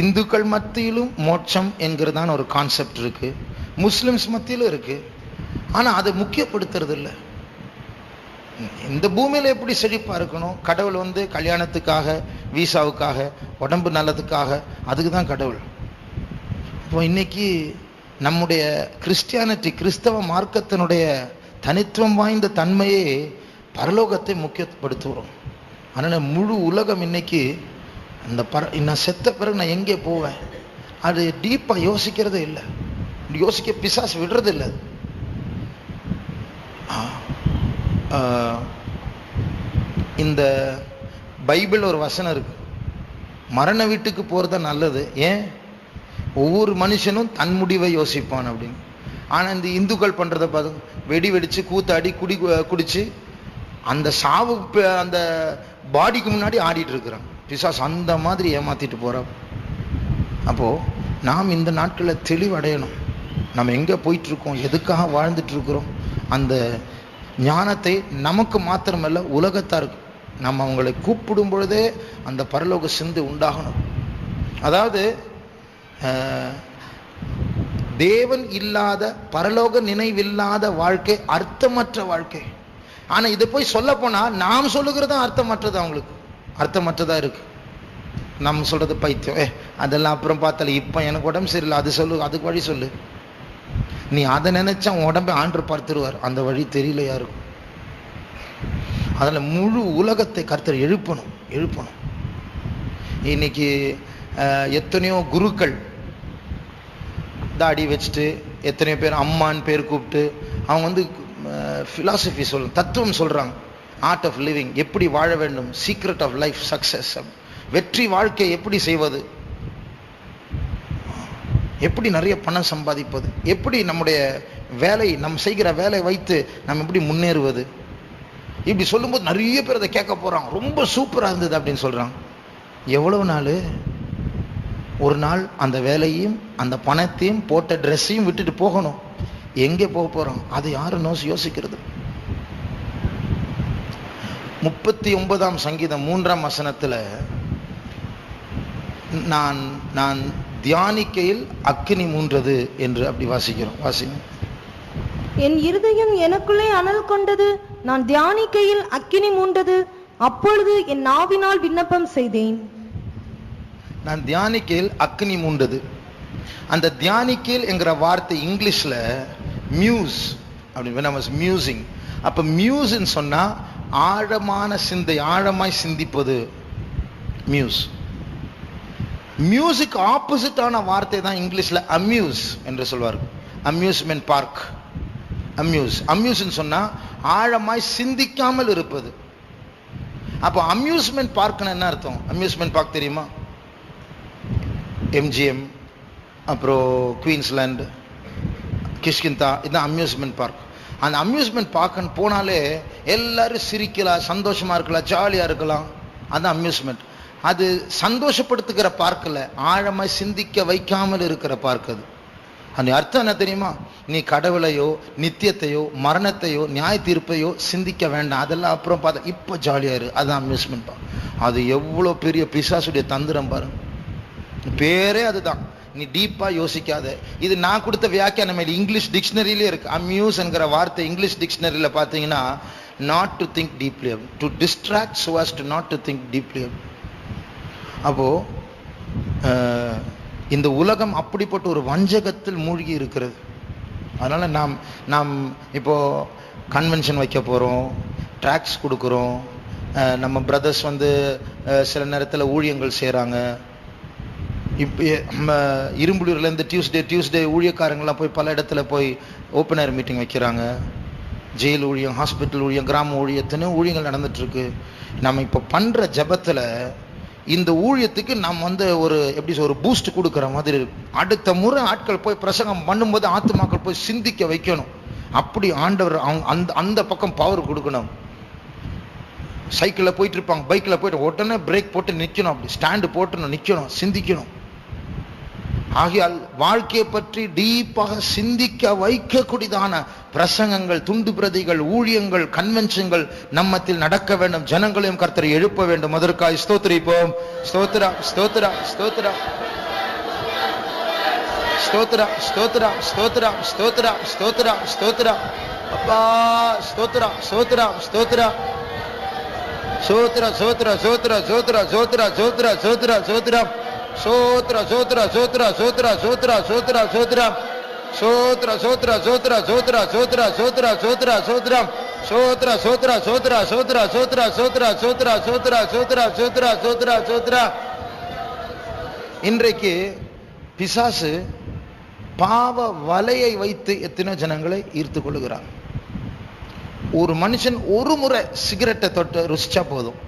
இந்துக்கள் மத்தியிலும் மோட்சம் என்கிறதான ஒரு கான்செப்ட் இருக்கு, முஸ்லிம்ஸ் மத்தியிலும் இருக்கு. ஆனா அதை முக்கியப்படுத்துறது இல்லை. இந்த பூமியில எப்படி செழிப்பா இருக்கணும், கடவுள் வந்து கல்யாணத்துக்காக, வீசாவுக்காக, உடம்பு நல்லதுக்காக, அதுக்கு தான் கடவுள். இப்போ இன்னைக்கு நம்முடைய கிறிஸ்டியானிட்டி, கிறிஸ்தவ மார்க்கத்தினுடைய தனித்துவம் வாய்ந்த தன்மையே பரலோகத்தை முக்கியப்படுத்துகிறோம். அதனால முழு உலகம் இன்னைக்கு அந்த நான் செத்த பிறகு நான் எங்கே போவேன் அது டீப்பா யோசிக்கிறதே இல்லை. யோசிக்க பிசாசு விடுறது இல்லை. இந்த பைபிள் ஒரு வசனம் இருக்கு, மரண வீட்டுக்கு போறது நல்லது. ஏன்? ஒவ்வொரு மனுஷனும் தன் முடிவை யோசிப்பான் அப்படின்னு. ஆனா இந்த இந்துக்கள் பண்றதை பார்த்து வெடி வெடிச்சு கூத்தாடி குடிச்சு அந்த சாவு அந்த பாடிக்கு முன்னாடி ஆடிட்டு இருக்கிறான் பிசாசு. அந்த மாதிரி ஏமாத்திட்டு போறான். அப்போ நாம் இந்த நாட்களில் தெளிவடையணும். நம்ம எங்க போயிட்டு இருக்கோம், எதுக்காக வாழ்ந்துட்டு இருக்கிறோம், அந்த ஞானத்தை நமக்கு மாத்திரமல்ல உலகத்தாருக்கு நம்ம அவங்களை கூப்பிடும் பொழுதே அந்த பரலோக சிந்தை உண்டாகணும். அதாவது தேவன் இல்லாத, பரலோக நினைவில்லாத வாழ்க்கை அர்த்தமற்ற வாழ்க்கை. ஆனா இதை போய் சொல்ல போனா நாம் சொல்லுகிறது அர்த்தமற்றது, அவங்களுக்கு அர்த்தமற்றதா இருக்கு. நம்ம சொல்றது பைத்தியம், அதெல்லாம் அப்புறம் பார்த்தால, இப்ப எனக்கு உடம்பு சரியில்லை, அது சொல்லு, அதுக்கு வழி சொல்லு. நீ அதை நினைச்சா உடம்பை ஆண்டு பார்த்துருவார், அந்த வழி தெரியல யாருக்கும். அதனால முழு உலகத்தை கர்த்தர் எழுப்பணும். இன்னைக்கு எத்தனையோ குருக்கள் தாடி வச்சுட்டு, எத்தனையோ பேர் அம்மான்னு பேர் கூப்பிட்டு அவங்க வந்து பிலாசபி தத்துவம் சொல்றாங்க. ஆர்ட் ஆஃப் லிவிங், எப்படி வாழ வேண்டும், சீக்ரெட் ஆஃப் லைஃப் சக்சஸ், வெற்றி வாழ்க்கை எப்படி செய்வது, எப்படி நிறைய பணம் சம்பாதிப்பது, எப்படி நம்முடைய வேலை, நம்ம செய்கிற வேலை வைத்து நம்ம எப்படி முன்னேறுவது, இப்படி சொல்லும்போது நிறைய பேர் அதை கேட்க போறாங்க. ரொம்ப சூப்பரா இருந்தது அப்படின்னு சொல்றாங்க. எவ்வளவு நாள்? ஒரு நாள் அந்த வேலையும் அந்த பணத்தையும் போட்ட ட்ரெஸ்ஸையும் விட்டுட்டு போகணும். எங்கே போக போறோம் அது யாரும் யோசிக்கிறது? 39ஆம் சங்கீதம் 3ஆம் வசனத்துல நான் தியானிக்கையில் அக்கினி மூன்றது என்று அப்படி வாசிக்கிறோம். வாசிங்க. என் இருதயம் எனக்குள்ளே அனல் கொண்டது, நான் தியானிக்கையில் அக்கினி மூண்டது, அப்பொழுது என் நாவினால் விண்ணப்பம் செய்தேன். நான் தியானிக்கையில் அக்கினி மூண்டது. அந்த தியானிக்கையில் என்கிற வார்த்தை இங்கிலீஷ்ல மியூஸ் அப்படி, when I was musing. அப்ப மியூஸ்ன்னு சொன்னா ஆழமான சிந்தை, ஆழமாய் சிந்திப்பது மியூஸ். மியூசிக் ஆப்போசிட்டான வார்த்தை தான் இங்கிலீஷ்ல அம்யூஸ் என்று சொல்வார்கள். அம்யூஸ்மெண்ட் பார்க், அம்யூஸ்ன்னு சொன்னா ஆழமாய் சிந்திக்காமல் இருப்பது. அப்போ அம்யூஸ்மெண்ட் பார்க்னு என்ன அர்த்தம்? அம்யூஸ்மெண்ட் பார்க் தெரியுமா? எம்ஜிஎம், அப்புறம் குயின்ஸ்லாண்ட், கிஷ்கிந்தா, இதுதான் அம்யூஸ்மெண்ட் பார்க். அந்த அம்யூஸ்மெண்ட் பார்க்க போனாலே எல்லாரும் சிரிக்கலாம், சந்தோஷமா இருக்கலாம், ஜாலியா இருக்கலாம். அது அம்யூஸ்மெண்ட். அது சந்தோஷப்படுத்துகிற பார்க்கல, ஆழமாய் சிந்திக்க வைக்காமல் இருக்கிற பார்க். அது அந்த அர்த்தம் என்ன தெரியுமா? நீ கடவுளையோ, நித்தியத்தையோ, மரணத்தையோ, நியாய தீர்ப்பையோ சிந்திக்க வேண்டாம், அதெல்லாம் அப்புறம் பார்த்த, இப்போ ஜாலியா இரு. அதுதான் அம்யூஸ்மெண்ட் பார்க். அது எவ்வளோ பெரிய பிசாசுடைய தந்திரம் பாருங்க. பேரே அதுதான். நீ டீப்பா யோசிக்காத. இது நான் கொடுத்த வியாக்கியானம் இங்கிலீஷ் டிக்ஷனரியிலே இருக்கு. அம்யூஸ் என்கிற வார்த்தை இங்கிலீஷ் டிக்ஷனரியில பார்த்தீங்கன்னா not to think deeply, to distract so as to not to think deeply. அப்போ இந்த உலகம் அப்படிப்பட்ட ஒரு வஞ்சகத்தில் மூழ்கி இருக்கிறது. அதனால நாம் இப்போ கன்வென்ஷன் வைக்க போறோம், ட்ராக்ஸ் கொடுக்குறோம், நம்ம பிரதர்ஸ் வந்து சில நேரத்தில் ஊழியங்கள் செய்கிறாங்க. இப்போ இரும்புலியூர்லேருந்து டியூஸ்டே ஊழியக்காரங்களாம் போய் பல இடத்துல போய் ஓப்பன் ஏர் மீட்டிங் வைக்கிறாங்க. ஜெயில் ஊழியம், ஹாஸ்பிட்டல் ஊழியம், கிராம ஊழியத்தின்னு ஊழியங்கள் நடந்துட்டு இருக்கு. நம்ம இப்போ பண்ற ஜபத்துல இந்த ஊழியத்துக்கு நம்ம வந்து ஒரு பூஸ்ட் கொடுக்குற மாதிரி இருக்கு. அடுத்த முறை ஆட்கள் போய் பிரசங்கம் பண்ணும்போது ஆத்துமாக்கள் போய் சிந்திக்க வைக்கணும். அப்படி ஆண்டவர் அந்த பக்கம் பவர் கொடுக்கணும். சைக்கிளில் போயிட்டு இருப்பாங்க, பைக்கில் போயிட்டு உடனே பிரேக் போட்டு நிற்கணும், அப்படி ஸ்டாண்டு போட்டு நிற்கணும், சிந்திக்கணும். ஆகையால் வாழ்க்கையை பற்றி டீப்பாக சிந்திக்க வைக்கக்கூடியதான பிரசங்கங்கள், துண்டு பிரதிகள், ஊழியங்கள், கன்வென்ஷன்கள் நம்மத்தில் நடக்க வேண்டும். ஜனங்களையும் கர்த்தரை எழுப்ப வேண்டும். அதற்காக ஸ்தோத்திரிப்போம். ஸ்தோத்திரா, ஸ்தோத்திரா, ஸ்தோத்திரா. ஸ்தோத்திரம் ஸ்தோத்திரம் ஸ்தோத்திரம் ஸ்தோத்திரம் ஸ்தோத்திரம் ஸ்தோத்திரம் அப்பா ஸ்தோத்திரம் ஸ்தோத்திரம் ஸ்தோத்திரம் சோத்ர சோத்ர சோத்ர சோத்ர சோத்ர சோத்ர சோத்ர சோத்ரம் சோத்ர சோத்ர சோத்ர சோத்ர சோத்ர சோத்ர சோத்ரம் சோத்ர சோத்ர சோத்ர சோத்ர சோத்ர சோத்ர சோத்ர சோத்ரம் சோத்ர சோத்ர சோத்ர சோத்ர சோத்ர சோத்ர சோத்ர சோத்ர சோத்ர சோத்ர சோத்ர சோத்ர. இன்றைக்கு பிசாசு பாவ வலையை வைத்து எத்தனை ஜனங்களை ஈர்த்து கொள்ளுகிறான். ஒரு மனுஷன் ஒரு முறை சிகரெட்டை தொட்டு ருசிச்சா போதும்,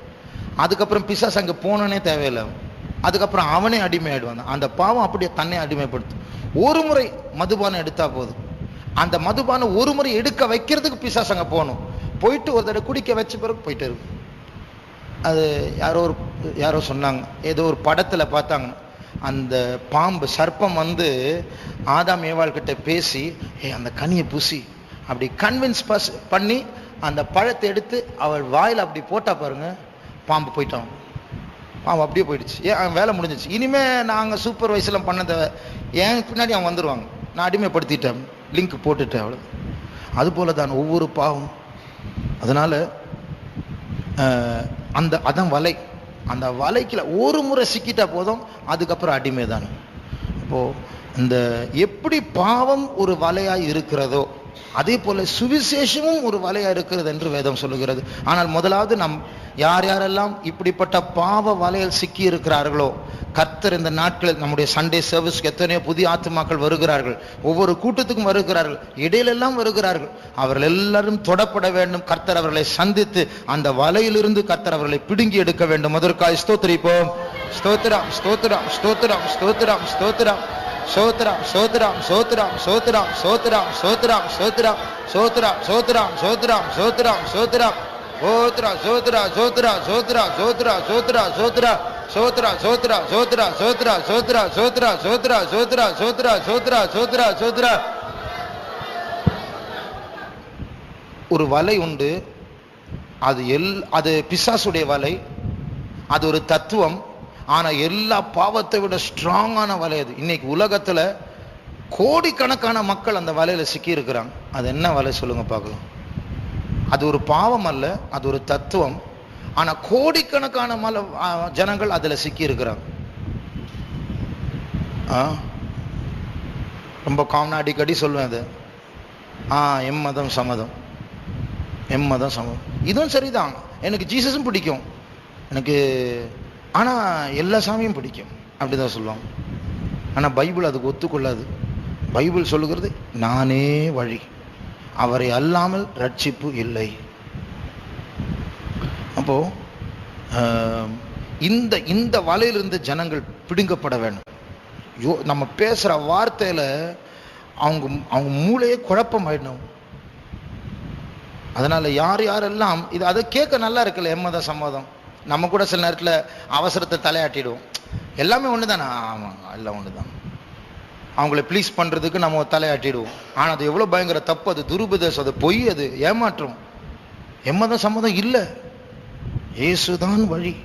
அதுக்கப்புறம் பிசாசு அங்கே போனனே தேவையில்லை, அதுக்கப்புறம் அவனே அடிமையாயிடுவான். அந்த பாவம் அப்படியே தன்னை அடிமைப்படுத்தும். ஒரு முறை மதுபானம் எடுத்தா போதும், அந்த மதுபானம் ஒரு முறை எடுக்க வைக்கிறதுக்கு பிசாசு அங்கே போகணும். போயிட்டு ஒரு தடவை குடிக்க வச்ச பிறகு போயிட்டு இருக்கும். அது யாரோ சொன்னாங்க, ஏதோ ஒரு படத்தில் பார்த்தாங்க, அந்த பாம்பு சர்ப்பம் வந்து ஆதாம் ஏவாள் கிட்ட பேசி அந்த கனியை பூசி அப்படி கன்வின்ஸ் பண்ணி அந்த பழத்தை எடுத்து அவள் வாயில் அப்படி போட்டா பாருங்க, பாம்பு போயிட்டான். பாம்பு அப்படியே போயிடுச்சு. அவன் வேலை முடிஞ்சிச்சு. இனிமே நாங்கள் சூப்பர்வைஸ்லாம் பண்ணதை ஏன் பின்னாடி அவன் வந்துடுவாங்க, நான் அடிமைப்படுத்திட்டேன், லிங்க் போட்டுட்டேன், அவ்வளோ. அதுபோல தான் ஒவ்வொரு பாவம். அதனால அதான் வலை. அந்த வலைக்குள்ள ஒரு முறை சிக்கிட்டா போதும், அதுக்கப்புறம் அடிமை தான். இப்போ இந்த எப்படி பாவம் ஒரு வலையாய் இருக்கிறதோ அதே போல சுவிசேஷமும் ஒரு வலையா இருக்கிறது என்று வேதம் சொல்லுகிறது. ஆனால் முதலாவது நம் யார் யாரெல்லாம் இப்படிப்பட்ட பாவ வலையில் சிக்கி இருக்கிறார்களோ, கர்த்தர் இந்த நாட்களில் நம்முடைய சண்டே சர்வீஸ்க்கு எத்தனையோ புதிய ஆத்துமாக்கள் வருகிறார்கள், ஒவ்வொரு கூட்டத்துக்கும் வருகிறார்கள், இடையிலெல்லாம் வருகிறார்கள். அவர்கள் எல்லாரும் தொடப்பட வேண்டும். கர்த்தர் அவர்களை சந்தித்து அந்த வலையிலிருந்து கர்த்தர் அவர்களை பிடுங்கி எடுக்க வேண்டும். அதற்காக ஸ்தோத்திரிப்போம். ஸ்தோத்திரம் ஸ்தோத்திரம் ஸ்தோத்திரம் ஸ்தோத்திரம் ஸ்தோத்திரம் சோத்ரம் சோத்ரம் சோத்ரம் சோத்ரம் சோத்ரம் சோத்ரம் சோத்ரம் சோத்ரம் சோத்ரம் சோத்ரம் சோத்ரம் சோத்ரம் சோத்ரா சோத்ரா சோத்ரா சோத்ரா சோத்ரா சோத்ரா சோத்ரா சோத்ரா சோத்ரா சோத்ரா சோத்ரா சோத்ரா சோத்ரா சோத்ரா சோத்ரா சோத்ரா சோத்ரா சோத்ரா சோத்ரா. ஒரு வலை உண்டு, அது பிசாசுடைய வலை, அது ஒரு தத்துவம். ஆனா எல்லா பாவத்தை விட ஸ்ட்ராங்கான வலை அது. இன்னைக்கு உலகத்துல கோடிக்கணக்கான மக்கள் அந்த வலையில சிக்கி இருக்கிறாங்க. அது என்ன வலை சொல்லுங்க பார்க்கலாம். அது ஒரு பாவம் அல்ல, அது ஒரு தத்துவம். ஆனா கோடிக்கணக்கான ஜனங்கள் அதுல சிக்கி இருக்கிறாங்க. ரொம்ப காமனா அடிக்கடி சொல்லுவேன் அது. எம் மதம் சம்மதம், எம் மதம் சம்மதம். இதுவும் சரிதான், எனக்கு ஜீசஸும் பிடிக்கும் எனக்கு, ஆனா எல்லா சாமியும் பிடிக்கும் அப்படிதான் சொல்லுவாங்க. ஆனா பைபிள் அதுக்கு ஒத்துக்கொள்ளாது. பைபிள் சொல்லுகிறது நானே வழி, அவரை அல்லாமல் ரட்சிப்பு இல்லை. அப்போ இந்த வலையிலிருந்து ஜனங்கள் பிடுங்கப்பட வேண்டும். நம்ம பேசுற வார்த்தையில அவங்க மூளையே குழப்பம் ஆயிடணும். அதனால யாரெல்லாம் இது அதை கேட்க நல்லா இருக்குல்ல, எம்மத சம்மதம். நம்ம கூட சில நேரத்தில் அவசரத்தை தலையாட்டிடுவோம். எல்லாமே ஒண்ணுதானே, ஆமா எல்லாம் ஒண்ணுதான். அவங்களை ப்ளீஸ் பண்றதுக்கு நம்ம தலையாட்டிடுவோம். ஆனா அது எவ்வளவு பயங்கர தப்பு, அது துருபதேசம், அது பொய், அது ஏமாற்றம். எம்மதம் சம்மதம் இல்லை, இயேசுதான் வழி.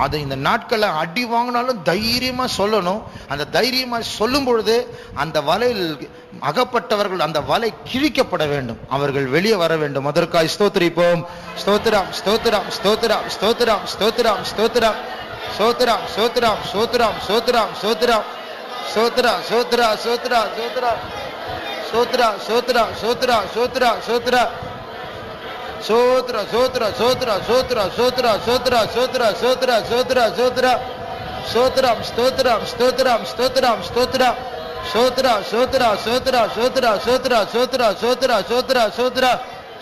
அதை இந்த நாட்களை அடி வாங்கினாலும் தைரியமா சொல்லணும். அந்த தைரியமா சொல்லும் பொழுது அந்த வலையில் அகப்பட்டவர்கள் அந்த வலை கிழிக்கப்பட வேண்டும், அவர்கள் வெளியே வர வேண்டும். அதற்காக ஸ்தோத்திரிப்போம். ஸ்தோத்திரம் ஸ்தோத்திரம் ஸ்தோத்திரம் ஸ்தோத்திரம் ஸ்தோத்திரம் ஸ்தோத்திரம் சோத்ரம் சோத்ரம் சோத்ரம் சோத்ரம் சோத்ரம் சோத்ரா சோத்ரா சோத்ரா சோத்ரா சோத்ரா சோத்ரா சோத்ரா சோத்ரா சோத்ரா சோத்ரா சோத்ரா சோத்ரா சோத்ரா சோத்ரா சோத்ரா சோத்ரா சோத்ரா சோத்ரா சோத்ரா சோத்ரம் ஸ்தோத்ரம் ஸ்தோத்ரம் ஸ்தோத்ரம் ஸ்தோத்ரம் சோத்ரா சோத்ரா சோத்ரா சோத்ரா சோத்ரா சோத்ரா சோத்ரா சோத்ரா சோத்ரா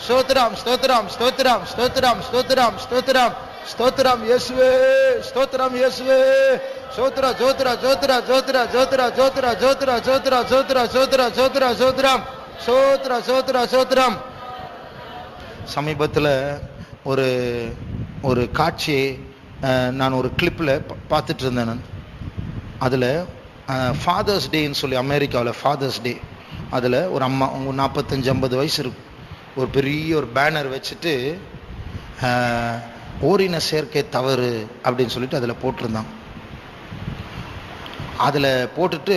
சோத்ரம் ஸ்தோத்ரம் ஸ்தோத்ரம் ஸ்தோத்ரம் ஸ்தோத்ரம் ஸ்தோத்ரம் ஸ்தோத்ரம் இயேசுவே, ஸ்தோத்ரம் இயேசுவே. சோத்ரா சோத்ரா சோத்ரா சோத்ரா சோத்ரா சோத்ரா சோத்ரா சோத்ரா சோத்ரா சோத்ரா சோத்ரா சோத்ரம் சோத்ரா சோத்ரா சோத்ரம். சமீபத்தில் ஒரு காட்சியை நான் ஒரு கிளிப்பில் பார்த்துட்டு இருந்தேன். நான் அதில் ஃபாதர்ஸ் டேன்னு சொல்லி, அமெரிக்காவில் ஃபாதர்ஸ் டே, அதில் ஒரு அம்மா 45-50 வயசு இருக்கும், ஒரு பெரிய ஒரு பேனர் வச்சுட்டு ஓரின சேர்க்கை தவறு அப்படின்னு சொல்லிட்டு அதில் போட்டிருந்தாங்க. அதில் போட்டுட்டு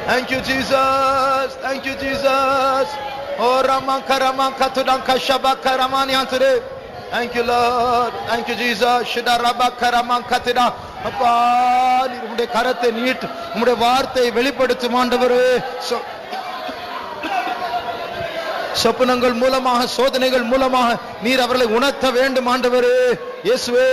Thank you, Jesus. Thank you, Jesus. Oh, Ramakaramakatudanka Shabakaramaniantare. Thank you, Lord. Thank you, Jesus. Shidarabakaramakatida. அப்பா நீர் உம்முடைய கரத்தை நீட்டு, உம்முடைய வார்த்தையை வெளிப்படுத்தும் ஆண்டவரே. சொப்பனங்கள் மூலமாக, சோதனைகள் மூலமாக நீர் அவர்களை உணர்த்த வேண்டும் ஆண்டவரே. இயேசுவே,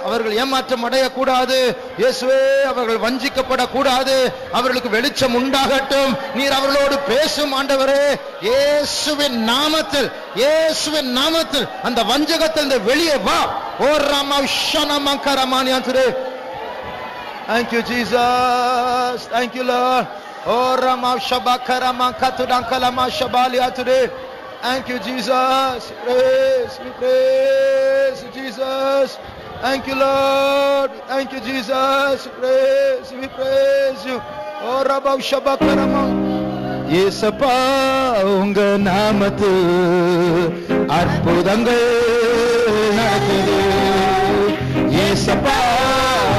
அவர்கள் ஏமாற்றம் அடையக்கூடாது. இயேசுவே, அவர்கள் வஞ்சிக்கப்படக்கூடாது. அவர்களுக்கு வெளிச்சம் உண்டாகட்டும். நீர் அவர்களோடு பேசும் ஆண்டவரே. இயேசுவின் நாமத்தில், இயேசுவின் நாமத்தில் அந்த வஞ்சகத்தில் வெளியே வா. ஓ Rama. Thank you, Jesus. Thank you, Lord. Oh, Rama Shabakaraman Katudankalama Shabalia today. Thank you, Jesus. We praise Jesus. Thank you, Lord. Thank you, Jesus. We praise you. Oh, Rama Shabakaraman. Yesappa unga namathu arpudangal nadakudhu. Yesappa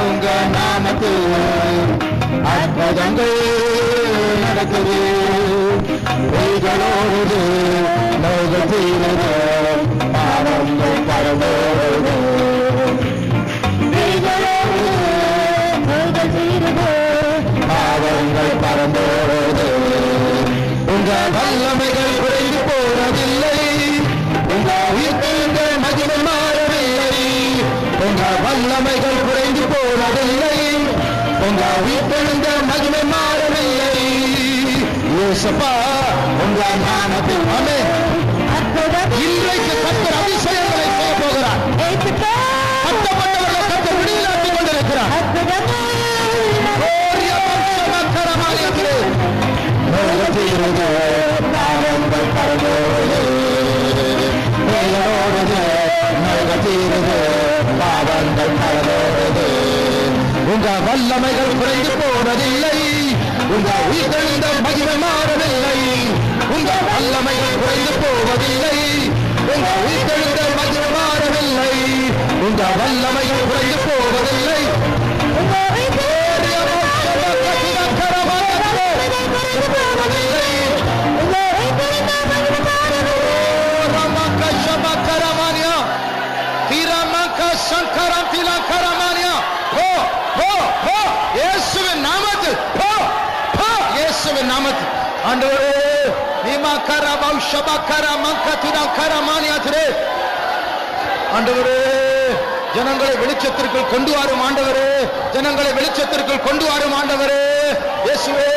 unga namathu arpudangal நடக்குது. பொய்களோடு லோகத்தீரது பாவங்கள் பரவோடு. பாவங்கள் பரவோடு. உங்க வல்லமைகள் குறைந்து போவதில்லை. உங்க உயிர்த்தெழுந்த மகிமை மாறவில்லை. உங்க வல்லமைகள் குறைந்து போவதில்லை. உங்க உயிர்த்தெழுந்த மகிமை மாறவில்லை. இயேசுப்பா உங்க நாமத்தில் ஆமென். இன்றைக்கு கர்த்தர் அதிசயங்களை செய்ய போகிறார். கட்டப்பட்டவர்களை கர்த்தர் விடுதலையாக்கிக் கொண்டிருக்கிறார். பாவங்கள் பரவோடு. உங்க வல்லமைகள் குறைந்து போவதில்லை. உங்க உயிர்த்தெழுந்த மகிமை மாறவில்லை. உங்க வல்லமைகள் குறைந்து போவதில்லை. உங்க உயிர்த்தெழுந்த மகிமை மாறவில்லை. உங்க வல்லமைகள் குறைந்து போவதில்லை. இயேசுவின் நாமத்தில் இயேசுவின் நாமத்தில் ஆண்டவரே ஆண்டவரே ஜனங்களை வெளிச்சத்திற்குள் கொண்டு வரும் ஆண்டவரே. ஜனங்களை வெளிச்சத்திற்குள் கொண்டு வரும் ஆண்டவரே. இயேசுவே,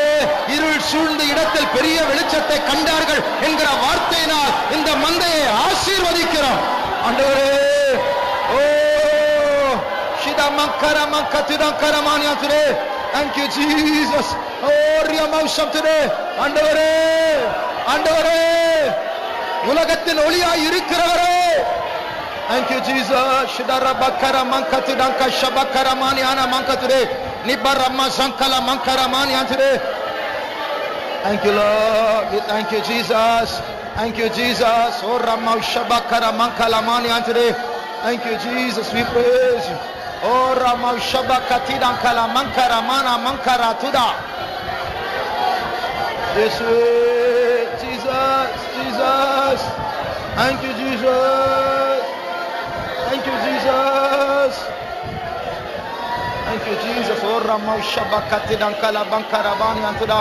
இருள் சூழ்ந்த இடத்தில் பெரிய வெளிச்சத்தை கண்டார்கள் என்கிற வார்த்தையினால் இந்த மந்தையை ஆசீர்வதிக்கிறோம் ஆண்டவரே. ஓ Thank you, Jesus. Oh, Riyamausham today. ஆண்டவரே, ஆண்டவரே, உலகத்தின் ஒளியாய் இருக்கிறவரே. Thank you, Jesus. Shidarabakara mankatu danka shabakara mani ana mankatu. Nibarama sankala mankara mani antare. Thank you, Lord. Thank you, Jesus. Thank you, Jesus. Oh, Rama shabakara mankala mani antare. Thank you, Jesus. We praise you. Oh, Rama shabakati dankala mankara mana mankara tuda. Yes, Jesus, Jesus. Thank you, Jesus. Thank you, Jesus. Thank you, Jesus. Oh, Rama shabakati dankala mankara bani antuda.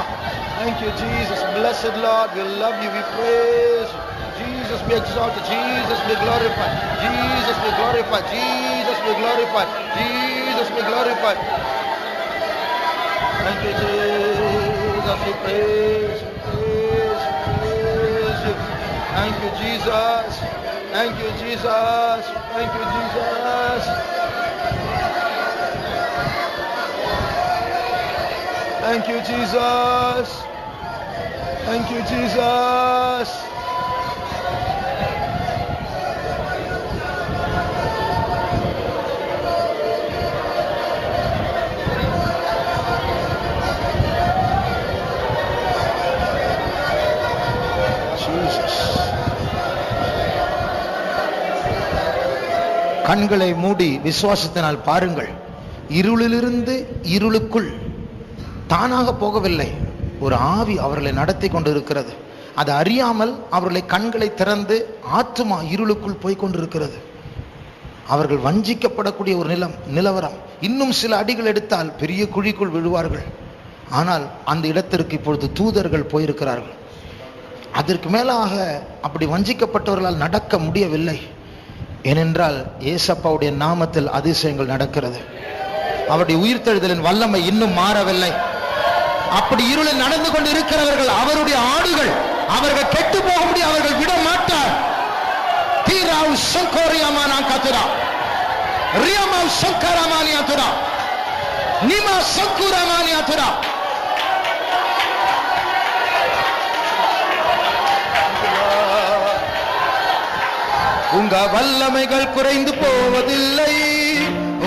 Thank you, Jesus. Blessed Lord, we love you. We praise you. Jesus be exalted. Jesus be glorified. Jesus be glorified. Jesus be glorified. Jesus be glorified. Thank you, Jesus. We praise you. Praise you. Thank you, Jesus. Thank you, Jesus. Thank you, Jesus. Thank you, Jesus. Thank you, Jesus. கண்களை மூடி விசுவாசத்தினால் பாருங்கள். இருளிலிருந்து இருளுக்குள் தானாக போகவில்லை. ஒரு ஆவி அவர்களை நடத்தி கொண்டு இருக்கிறது. அது அறியாமல் அவர்களை கண்களை திறந்து ஆத்துமா இருளுக்குள் போய் கொண்டிருக்கிறது. அவர்கள் வஞ்சிக்கப்படக்கூடிய ஒரு நிலவரம். இன்னும் சில அடிகள் எடுத்தால் பெரிய குழிக்குள் விழுவார்கள். ஆனால் அந்த இடத்திற்கு இப்பொழுது தூதர்கள் போயிருக்கிறார்கள். அதற்கு மேலாக அப்படி வஞ்சிக்கப்பட்டவர்களால் நடக்க முடியவில்லை. ஏனென்றால் ஏசப்பாவுடைய நாமத்தில் அதிசயங்கள் நடக்கிறது. அவருடைய உயிர்த்தெழுதலின் வல்லமை இன்னும் மாறவில்லை. அப்படி இருளில் நடந்து கொண்டு இருக்கிறவர்கள் அவருடைய ஆடுகள். அவர்கள் கெட்டு போக முடியும், அவர்கள் விட மாட்டார். தீராவ் சங்கோரியாமானா கத்துரா ரியாமாவ் சங்கராமானியாத்துரா நிமா சங்குராமானியாத்துரா. உங்க வல்லமைகள் குறைந்து போவதில்லை,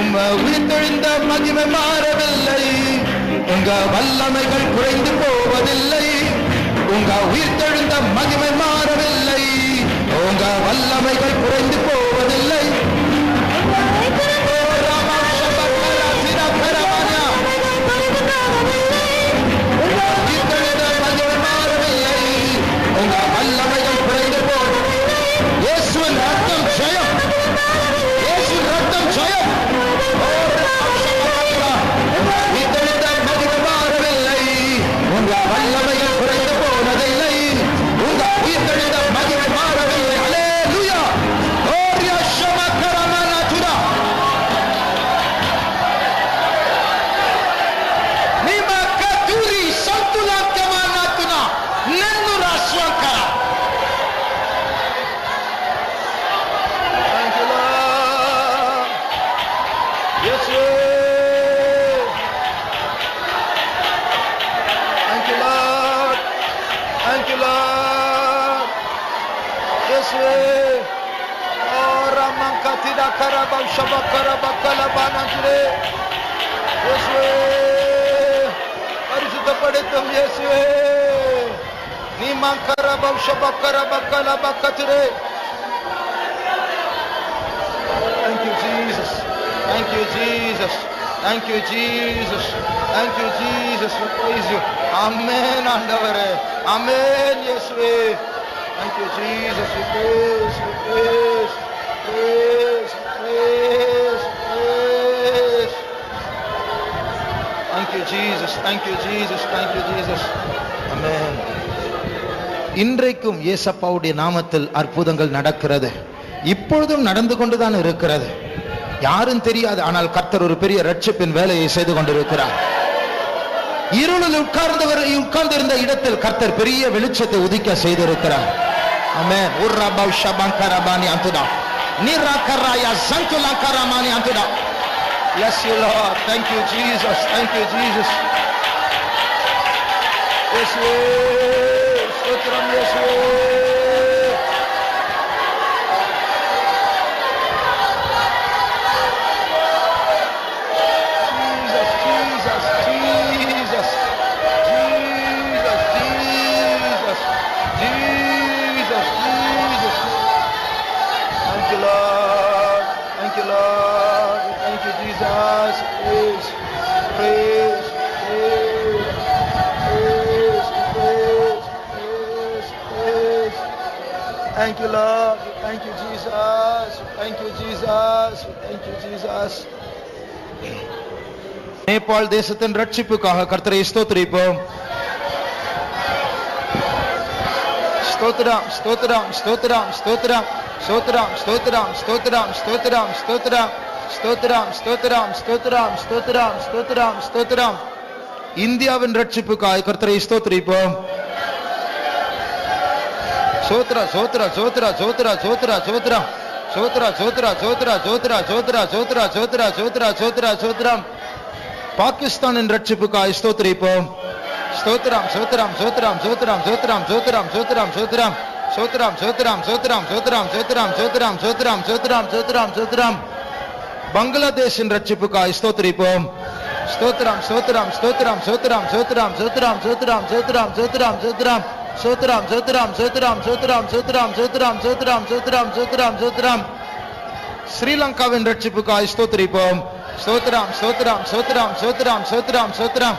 உங்க உயிர்த்தெழுந்த மகிமை மாறவில்லை. உங்க வல்லமைகள் குறைந்து போவதில்லை, உங்க உயிர்த்தெழுந்த மகிமை மாறவில்லை. உங்க வல்லமைகள் குறைந்து போவதில்லை. உங்க வல்லமைகள் குறைந்து போவதில்லை. இயேசுவின் ரத்தம் ஜெயம், இயேசுவின் ரத்தம் ஜெயம். உயிர்த்தெழுந்த மகிமை மாறவில்லை, உங்க வல்லமைகள் குறைந்து போவதில்லை. உங்க உயிர்த்தெழுந்த மகிமை மாறவில்லை. அல்லேலூயா. ஓரியா ஷமக்கரமனதுரா நிமக்கதுரி சந்துலக்கமனதுனா நன்னுரா ஸ்வக்கர. Thank you Lord. Yes Lord. Thank you Lord. Thank you Lord. Yes Lord. Oh Ramankatida Karabam Shabakara Banatre. Yes Lord. பரிசுத்தப்படுத்தும் இயேசுவே. நீமாங்கரபம் ஷபக்கரபக்கல பக்கத்ரே. Thank you Jesus. Thank you Jesus. Thank you Jesus. Thank you Jesus. We praise you. Amen ஆண்டவரே. Amen இயேசுவே. Thank you Jesus. We praise, we praise, praise, praise, praise. Thank you Jesus. Thank you Jesus. Thank you Jesus. Amen. இன்றைக்கும் இயேசப்பாவுடைய நாமத்தில் அற்புதங்கள் நடக்கிறது. இப்பொழுதும் நடந்து கொண்டுதான் இருக்கிறது. யாரும் தெரியாது. ஆனால் கர்த்தர் ஒரு பெரிய ரட்சிப்பின் வேலையை செய்து கொண்டிருக்கிறார். இருளில் உட்கார்ந்திருந்த இடத்தில் கர்த்தர் பெரிய வெளிச்சத்தை உதிக்க செய்திருக்கிறார். ஆமென். உர்ரபவ் ஷபங்கரபானி அந்துடா நிரகராயா சந்துலங்கரமானி அந்துடா. Bless you Lord. Thank you Jesus. Thank you Jesus. Yeshu Stotram Yeshu. Thank you, Lord. Thank you, Jesus. Thank you, Jesus. Thank you, Jesus. Nepal தேசத்தின் ரட்சிப்புக்காக கர்த்தரை ஸ்தோத்திரிப்போம். ஸ்தோத்திரம், ஸ்தோத்திரம், ஸ்தோத்திரம், ஸ்தோத்திரம், ஸ்தோத்திரம், ஸ்தோத்திரம், ஸ்தோத்திரம், ஸ்தோத்திரம், ஸ்தோத்திரம், ஸ்தோத்திரம், ஸ்தோத்திரம், ஸ்தோத்திரம், ஸ்தோத்திரம், ஸ்தோத்திரம், ஸ்தோத்திரம். இந்தியாவின் ரட்சிப்புக்காக கர்த்தரை ஸ்தோத்திரிப்போம். சோத்ரா சோத்ரா சோத்ரா சோத்ரா சோத்ரா சோத்ரா சோத்ரா சோத்ரா சோத்ரா சோத்ரா சோத்ரா சோத்ரா சோத்ரா சோத்ரா சோத்ரா சோத்ரம். பாகிஸ்தானின் ரட்சிப்புக்காக ஸ்தோத்திரிப்போம். ஸ்தோத்திரம் சோத்ரம் சோத்ரம் சோத்ரம் சோத்ரம் சோத்ரம் சோத்ரம் சோத்ரம் சோத்ரம் சோத்ரம் சோத்ரம் சோத்ரம் சோத்ரம் சோத்ரம் சோத்ரம் சோத்ரம் சோத்ரம் சோத்ரம். பங்களாதேஷின் ரட்சிப்புக்காக ஸ்தோத்திரிப்போம். ஸ்தோத்திரம் ஸ்தோத்திரம் ஸ்தோத்திரம் சோத்ரம் சோத்ரம் சோத்ரம் சோத்ரம் சோத்ரம் சோத்ரம் சோத்ரம் சோத்ரம் சோத்ரம் சோத்ரம் சோத்ரம் சோத்ரம் சோத்ரம் சோத்ரம் சோத்ரம் சோத்ரம் சோத்ரம். ஸ்ரீலங்காவின் ரட்சிப்புக்காக ஸ்தோத்திரிப்போம். ஸ்தோத்ரம் ஸ்தோத்ரம் ஸ்தோத்ரம் ஸ்தோத்ரம் ஸ்தோத்ரம் ஸ்தோத்ரம்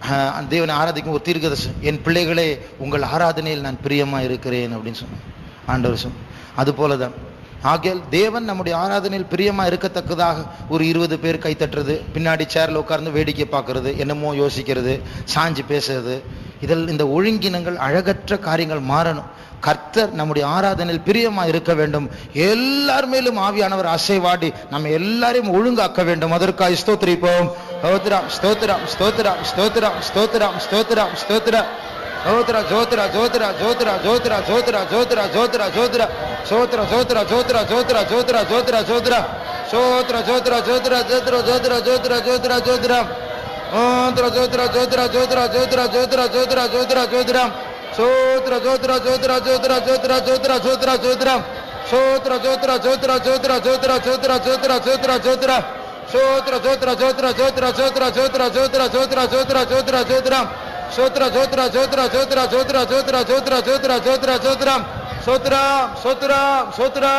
தேவனை ஆராதிக்கும் ஒரு தீர்க்கதரிசி, என் பிள்ளைகளே உங்கள் ஆராதனையில் நான் பிரியமா இருக்கிறேன் அப்படின்னு சொன்னான் ஆண்டவர் சொன்னார். அது போலதான் ஆகையால் தேவன் நம்முடைய ஆராதனையில் பிரியமா இருக்கத்தக்கதாக ஒரு 20 பேர் கை தட்டுறது, பின்னாடி சேர்ல உட்கார்ந்து வேடிக்கை பார்க்கறது, என்னமோ யோசிக்கிறது, சாஞ்சி பேசுறது, இந்த ஒழுங்கினங்கள் அழகற்ற காரியங்கள் மாறணும். கர்த்தர் நம்முடைய ஆராதனையில் பிரியமா இருக்க வேண்டும். எல்லார் மேலும் ஆவியானவர் அசைவாடி நம்ம எல்லாரையும் ஒழுங்காக்க வேண்டும். அதற்காக ஸ்தோத்திரிப்போம். ஸ்தோத்திரம் ஸ்தோத்திரம் ஸ்தோத்திரம் ஸ்தோத்திரம் ஸ்தோத்திரம் ஸ்தோத்திரம் ஸ்தோத்திரம் ஜோத்ரா ஜோத்ரா ஜோத்ரா ஜோத்ரா ஜோத்ரா ஜோத்ரா ஜோத்ரா ஜோத்ரா ஜோத்ரா சோத்ரா ஜோத்ரா ஜோத்ரா ஜோத்ரா ஜோத்ரா ஜோத்ரா ஜோத்ரா சோத்ரா ஜோத்ரா ஜோத்ரா ஜோத்ரா ஜோத்ரா ஜோத்ரா ஜோத்ரா ஜோத்ரா ஓத்ரா ஜோத்ரா ஜோத்ரா ஜோத்ரா ஜோத்ரா ஜோத்ரா ஜோத்ரா ஜோத்ரா ஜோத்ரா சோத்ரா ஜோத்ரா ஜோத்ரா ஜோத்ரா ஜோத்ரா ஜோத்ரா ஜோத்ரா ஜோத்ரா சோத்ரா ஜோத்ரா ஜோத்ரா ஜோத்ரா ஜோத்ரா ஜோத்ரா ஜோத்ரா ஜோத்ரா ஜோத்ரா சோத்ரா ஜோத்ரா ஜோத்ரா ஜோத்ரா ஜோத்ரா ஜோத்ரா ஜோத்ரா ஜோத்ரா ஜோத்ரா ஜோத்ரா ஜோத்ரா சோத்ரா ஜோத்ரா ஜோத்ரா ஜோத்ரா ஜோத்ரா ஜோத்ரா ஜோத்ரா ஜோத்ரா ஜோத்ரா ஜோத்ரா சோத்ரா சோத்ரா சோத்ரா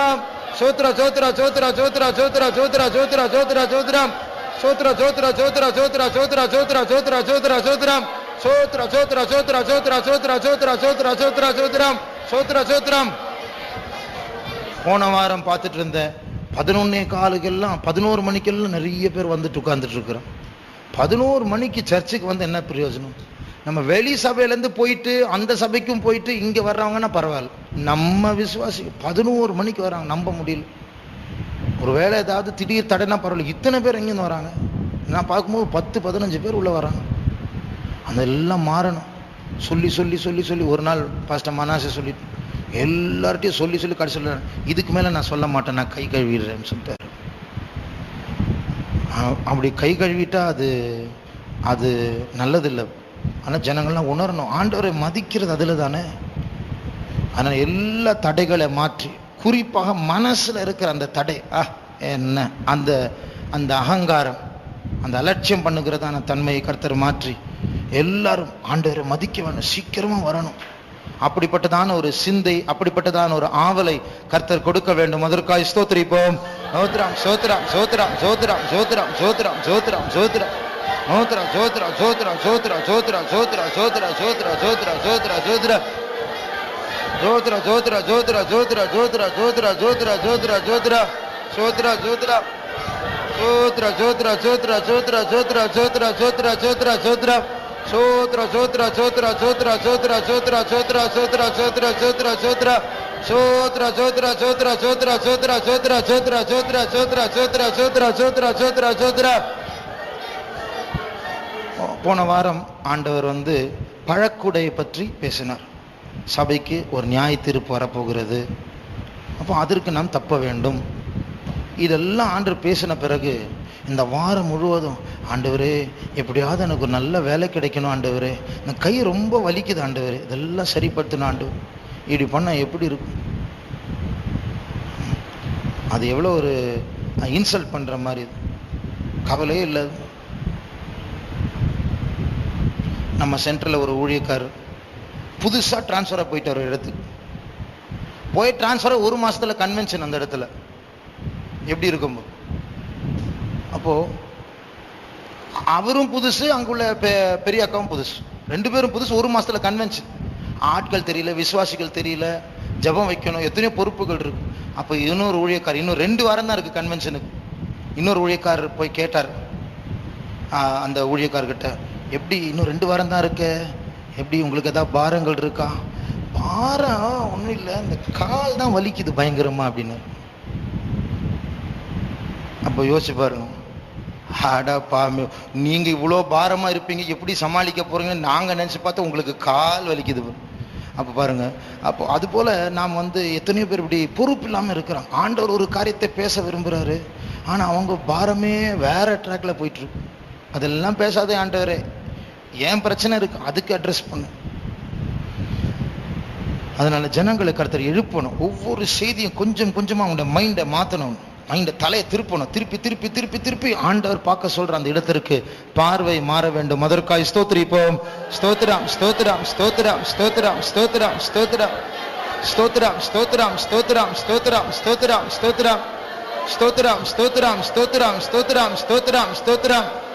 சோத்ரா ஜோத்ரா ஜோத்ரா ஜோத்ரா ஜோத்ரா ஜோத்ரா ஜோத்ரா ஜோத்ரா ஜோத்ரா சோத்ரா ஜோத்ரா ஜோத்ரா ஜோத்ரா ஜோத்ரா ஜோத்ரா ஜோத்ரா ஜோத்ரா ஜோத்ரா சோத்ரா ஜோத்ரா ஜோத்ரா ஜோத்ரா ஜோத்ரா ஜோத்ரா ஜோத்ரா ஜோத்ரா ஜோத்ரா சோத்ரா ஜோத்ரா. போன வாரம் பார்த்துட்டு இருந்தேன், 11:15 11 மணிக்கெல்லாம் நிறைய பேர் வந்துட்டு உட்கார்ந்துட்டு இருக்கிறோம். 11 மணிக்கு சர்ச்சுக்கு வந்து என்ன பிரயோஜனம்? நம்ம வெளி சபையிலேருந்து போயிட்டு அந்த சபைக்கும் போயிட்டு இங்கே வர்றவங்கன்னா பரவாயில்ல, நம்ம விசுவாசி 11 மணிக்கு வராங்க, நம்ப முடியல. ஒரு வேளை ஏதாவது திடீர் தடைனா பரவாயில்ல, இத்தனை பேர் எங்கேருந்து வராங்க? நான் பார்க்கும்போது 10-15 பேர் உள்ளே வராங்க. அதெல்லாம் மாறணும். சொல்லி சொல்லி சொல்லி சொல்லி ஒரு நாள் பாஸ்டர் மனாசை சொல்லிட்டு எல்லார்ட்டையும் சொல்லி சொல்லி கடைசி சொல்ல, இதுக்கு மேலே நான் சொல்ல மாட்டேன், நான் கை கழுவிடுறேன்னு சொல்லிட்டாரு. அப்படி கை கழுவிட்டா அது நல்லதில்லை. ஆனால் ஜனங்கள்லாம் உணரணும், ஆண்டவரை மதிக்கிறது அதில் தானே. ஆனால் எல்லா தடைகளை மாற்றி, குறிப்பாக மனசில் இருக்கிற அந்த தடை, என்ன அந்த அகங்காரம், அந்த அலட்சியம் பண்ணுகிறதான தன்மையை கர்த்தர் மாற்றி எல்லாரும் ஆண்டவரை மதிக்க வேணும், சீக்கிரமாக வரணும். அப்படிப்பட்டதான ஒரு சிந்தை, அப்படிப்பட்டதான ஒரு ஆவலை கர்த்தர் கொடுக்க வேண்டும். அதற்காக ஸ்தோத்திரிப்போம். சோத்ரம் சோத்ரம் சோத்ரம் சோத்ரம் சோத்ரம் சோத்ரம் சோத்ரம் சோத்ரம் சோத்ரம் சோத்ரம் சோத்ரம் சோத்ரம் சோத்ரம் சோத்ரம் சோத்ரம் சோத்ரம் சோத்ரம் சோத்ரம் சோத்ரம் ஜோத்ரா ஜோத்ரா ஜோத்ரா ஜோத்ரா ஜோத்ரா ஜோத்ரா ஜோத்ரா ஜோத்ரா ஜோத்ரா சோத்ரா ஜோத்ரா சோத்ரா ஜோத்ரா ஜோத்ரா ஜோத்ரா ஜோத்ரா ஜோத்ரா ஜோத்ரா ஜோத்ரா ஜோத்ரா சோத்ரா ஜோத்ரா ஜோத்ரா ஜோத்ரா ஜோத்ரா ஜோத்ரா ஜோத்ரா ஜோத்ரா ஜோத்ரா ஜோத்ரா ஜோத்ரா சோத்ரா ஜோத்ரா ஜோத்ரா ஜோத்ரா ஜோத்ரா ஜோத்ரா ஜோத்ரா ஜோத்ரா ஜோத்ரா ஜோத்ரா ஜோத்ரா ஜோத்ரா ஜோத்ரா ஜோத்ரா. போன வாரம் ஆண்டவர் பழக்குடையை பற்றி பேசினார். சபைக்கு ஒரு நியாய தீர்ப்பு வரப்போகிறது, அப்போ அதற்கு நாம் தப்ப வேண்டும். இதெல்லாம் ஆண்டவர் பேசின பிறகு இந்த வாரம் முழுவதும், ஆண்டவரே எப்படியாவது எனக்கு ஒரு நல்ல வேலை கிடைக்கணும் ஆண்டவரே, இந்த கை ரொம்ப வலிக்குது ஆண்டவரே, இதெல்லாம் சரிப்படுத்தணும் ஆண்டவர், இப்படி பண்ணால் எப்படி இருக்கும்? அது எவ்வளோ ஒரு இன்சல்ட் பண்ணுற மாதிரி, கவலையே இல்லை. நம்ம சென்டரில் ஒரு ஊழியக்காரர் புதுசாக டிரான்ஸ்ஃபராக போயிட்டு ஒரு இடத்துக்கு போய் டிரான்ஸ்ஃபராக 1 மாதத்தில் கன்வென்ஷன் அந்த இடத்துல எப்படி இருக்கும்? அப்போது அவரும் புதுசு, அங்குள்ள பெரிய அக்காவும் புதுசு, 2 பேரும் புதுசு. 1 மாதத்தில் கன்வென்ஷன். ஆட்கள் தெரியல, விசுவாசிகள் தெரியல, ஜபம் வைக்கணும், எத்தனையோ பொறுப்புகள் இருக்கு. அப்போ இன்னொரு ஊழியக்காரர், இன்னும் 2 வாரம் தான் இருக்குது கன்வென்ஷனுக்கு. இன்னொரு ஊழியக்காரர் போய் கேட்டார் அந்த ஊழியக்காரர்கிட்ட, எப்படி இன்னும் 2 வாரம் தான் இருக்கு, எப்படி உங்களுக்கு ஏதாவது பாரங்கள் இருக்கா? பாரம் ஒன்றும் இல்லை, இந்த கால் தான் வலிக்குது பயங்கரமா அப்படின்னு. அப்போ யோசிச்சு பாருங்க, ஆடாப்பா நீங்க இவ்வளோ பாரமா இருப்பீங்க, எப்படி சமாளிக்க போறீங்கன்னு நாங்கள் நினைச்சு பார்த்தா உங்களுக்கு கால் வலிக்குது. அப்போ பாருங்க, அப்போ அது போல நாம் எத்தனையோ பேர் இப்படி பொறுப்பு இல்லாமல் இருக்கிறோம். ஆண்டவர் ஒரு காரியத்தை பேச விரும்புகிறாரு, ஆனால் அவங்க பாரமே வேற ட்ராக்ல போயிட்டு இருக்கு. அதெல்லாம் பேசாதே ஆண்டவரே, ஏன் பிரச்சனை இருக்கு அதுக்கு அட்ரஸ் பண்ணு. அதனால ஜனங்களை கர்த்தர் எழுப்பணும். ஒவ்வொரு செய்தியும் கொஞ்சம் கொஞ்சமா அவங்களோட மைண்டை மாற்றணும், மைண்டை தலையை திருப்பணும். திருப்பி திருப்பி திருப்பி திருப்பி ஆண்டவர் பார்க்க சொல்ற அந்த இடத்திற்கு பார்வை மாற வேண்டும். அதற்காக ஸ்தோத்திரிப்போம். ஸ்தோத்திரம் ஸ்தோத்திரம் ஸ்தோத்திரம் ஸ்தோத்திரம் ஸ்தோத்திரம் ஸ்தோத்திரம் ஸ்தோத்திரம் ஸ்தோத்திரம் ஸ்தோத்திரம் ஸ்தோத்திரம் ஸ்தோத்திரம் ஸ்தோத்திரம் ஸ்தோத்திரம் ஸ்தோத்திரம் ஸ்தோத்திரம் ஸ்தோத்திரம் ஸ்தோத்திரம் ஸ்தோத்திரம்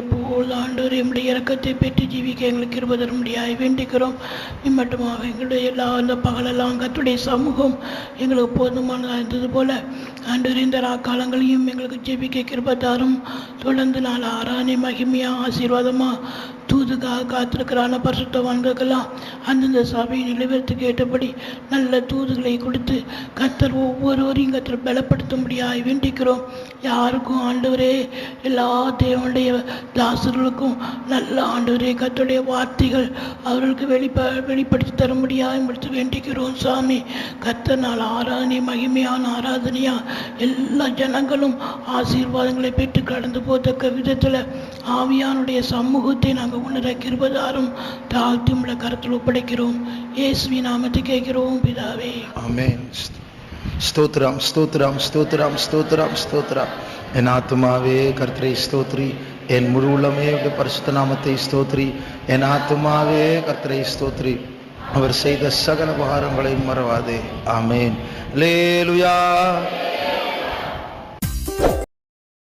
எப்போது ஆண்டவரே உம்முடைய இரக்கத்தை பெற்று ஜீவிக்க எங்களுக்கு கிருபை தரும்படியாய் வேண்டிக்கிறோம். இம்மட்டுமாக எங்களுடைய எல்லா அந்த பகலெல்லாம் கர்த்தருடைய சமூகம் எங்களுக்கு போதுமானதாக இருந்தது போல ஆண்டவரே இந்த காலங்களையும் எங்களுக்கு ஜெபிக்க கிருபை தாரும். தொடர்ந்து நாள் ஆராதனை மகிமையா ஆசீர்வாதமா தூதுக்காக காத்திருக்கிறான பரிசுத்தவான்களுக்கெல்லாம் அந்தந்த சபையை நிலைவேறத்துக்கு ஏற்றபடி நல்ல தூதுகளை கொடுத்து கர்த்தர் ஒவ்வொருவரையும் கர்த்தர் பலப்படுத்தும்படியாய் வேண்டிக்கிறோம். யாருக்கும் ஆண்டவரே எல்லா தேவனுடைய தாசர்களுக்கும் நல்ல ஆண்டவரே கர்த்தருடைய வார்த்தைகள் அவர்களுக்கு வெளிப்படுத்தி தரும்படியாய் முடித்து வேண்டிக்கிறோம். சாமி கர்த்தர் நாள் ஆராதனை மகிமையான ஆராதனையா எல்லா ஜனங்களும் ஆசீர்வாதங்களை பெற்று கடந்து போதக்க விதத்தில் ஆவியானுடைய சமூகத்தை நாங்கள் உணர கிருபதாரும் தாழ்த்தி உம்முடைய கரத்தில் ஒப்படைக்கிறோம். இயேசுவின் நாமத்தை கேட்கிறோம் பிதாவே. ஆமென். ஸ்தோத்திரம் ஸ்தோத்திரம் ஸ்தோத்திரம் ஸ்தோத்திரம் ஸ்தோத்திரம். என் ஆத்துமாவே கர்த்தரை ஸ்தோத்ரி, என் முழு உள்ளமே பரிசுத்த நாமத்தை ஸ்தோத்ரி. என் ஆத்துமாவே கர்த்தரை ஸ்தோத்ரி, அவர் செய்த சகல உபகாரங்களை மறவாதே. ஆமென். அல்லேலூயா.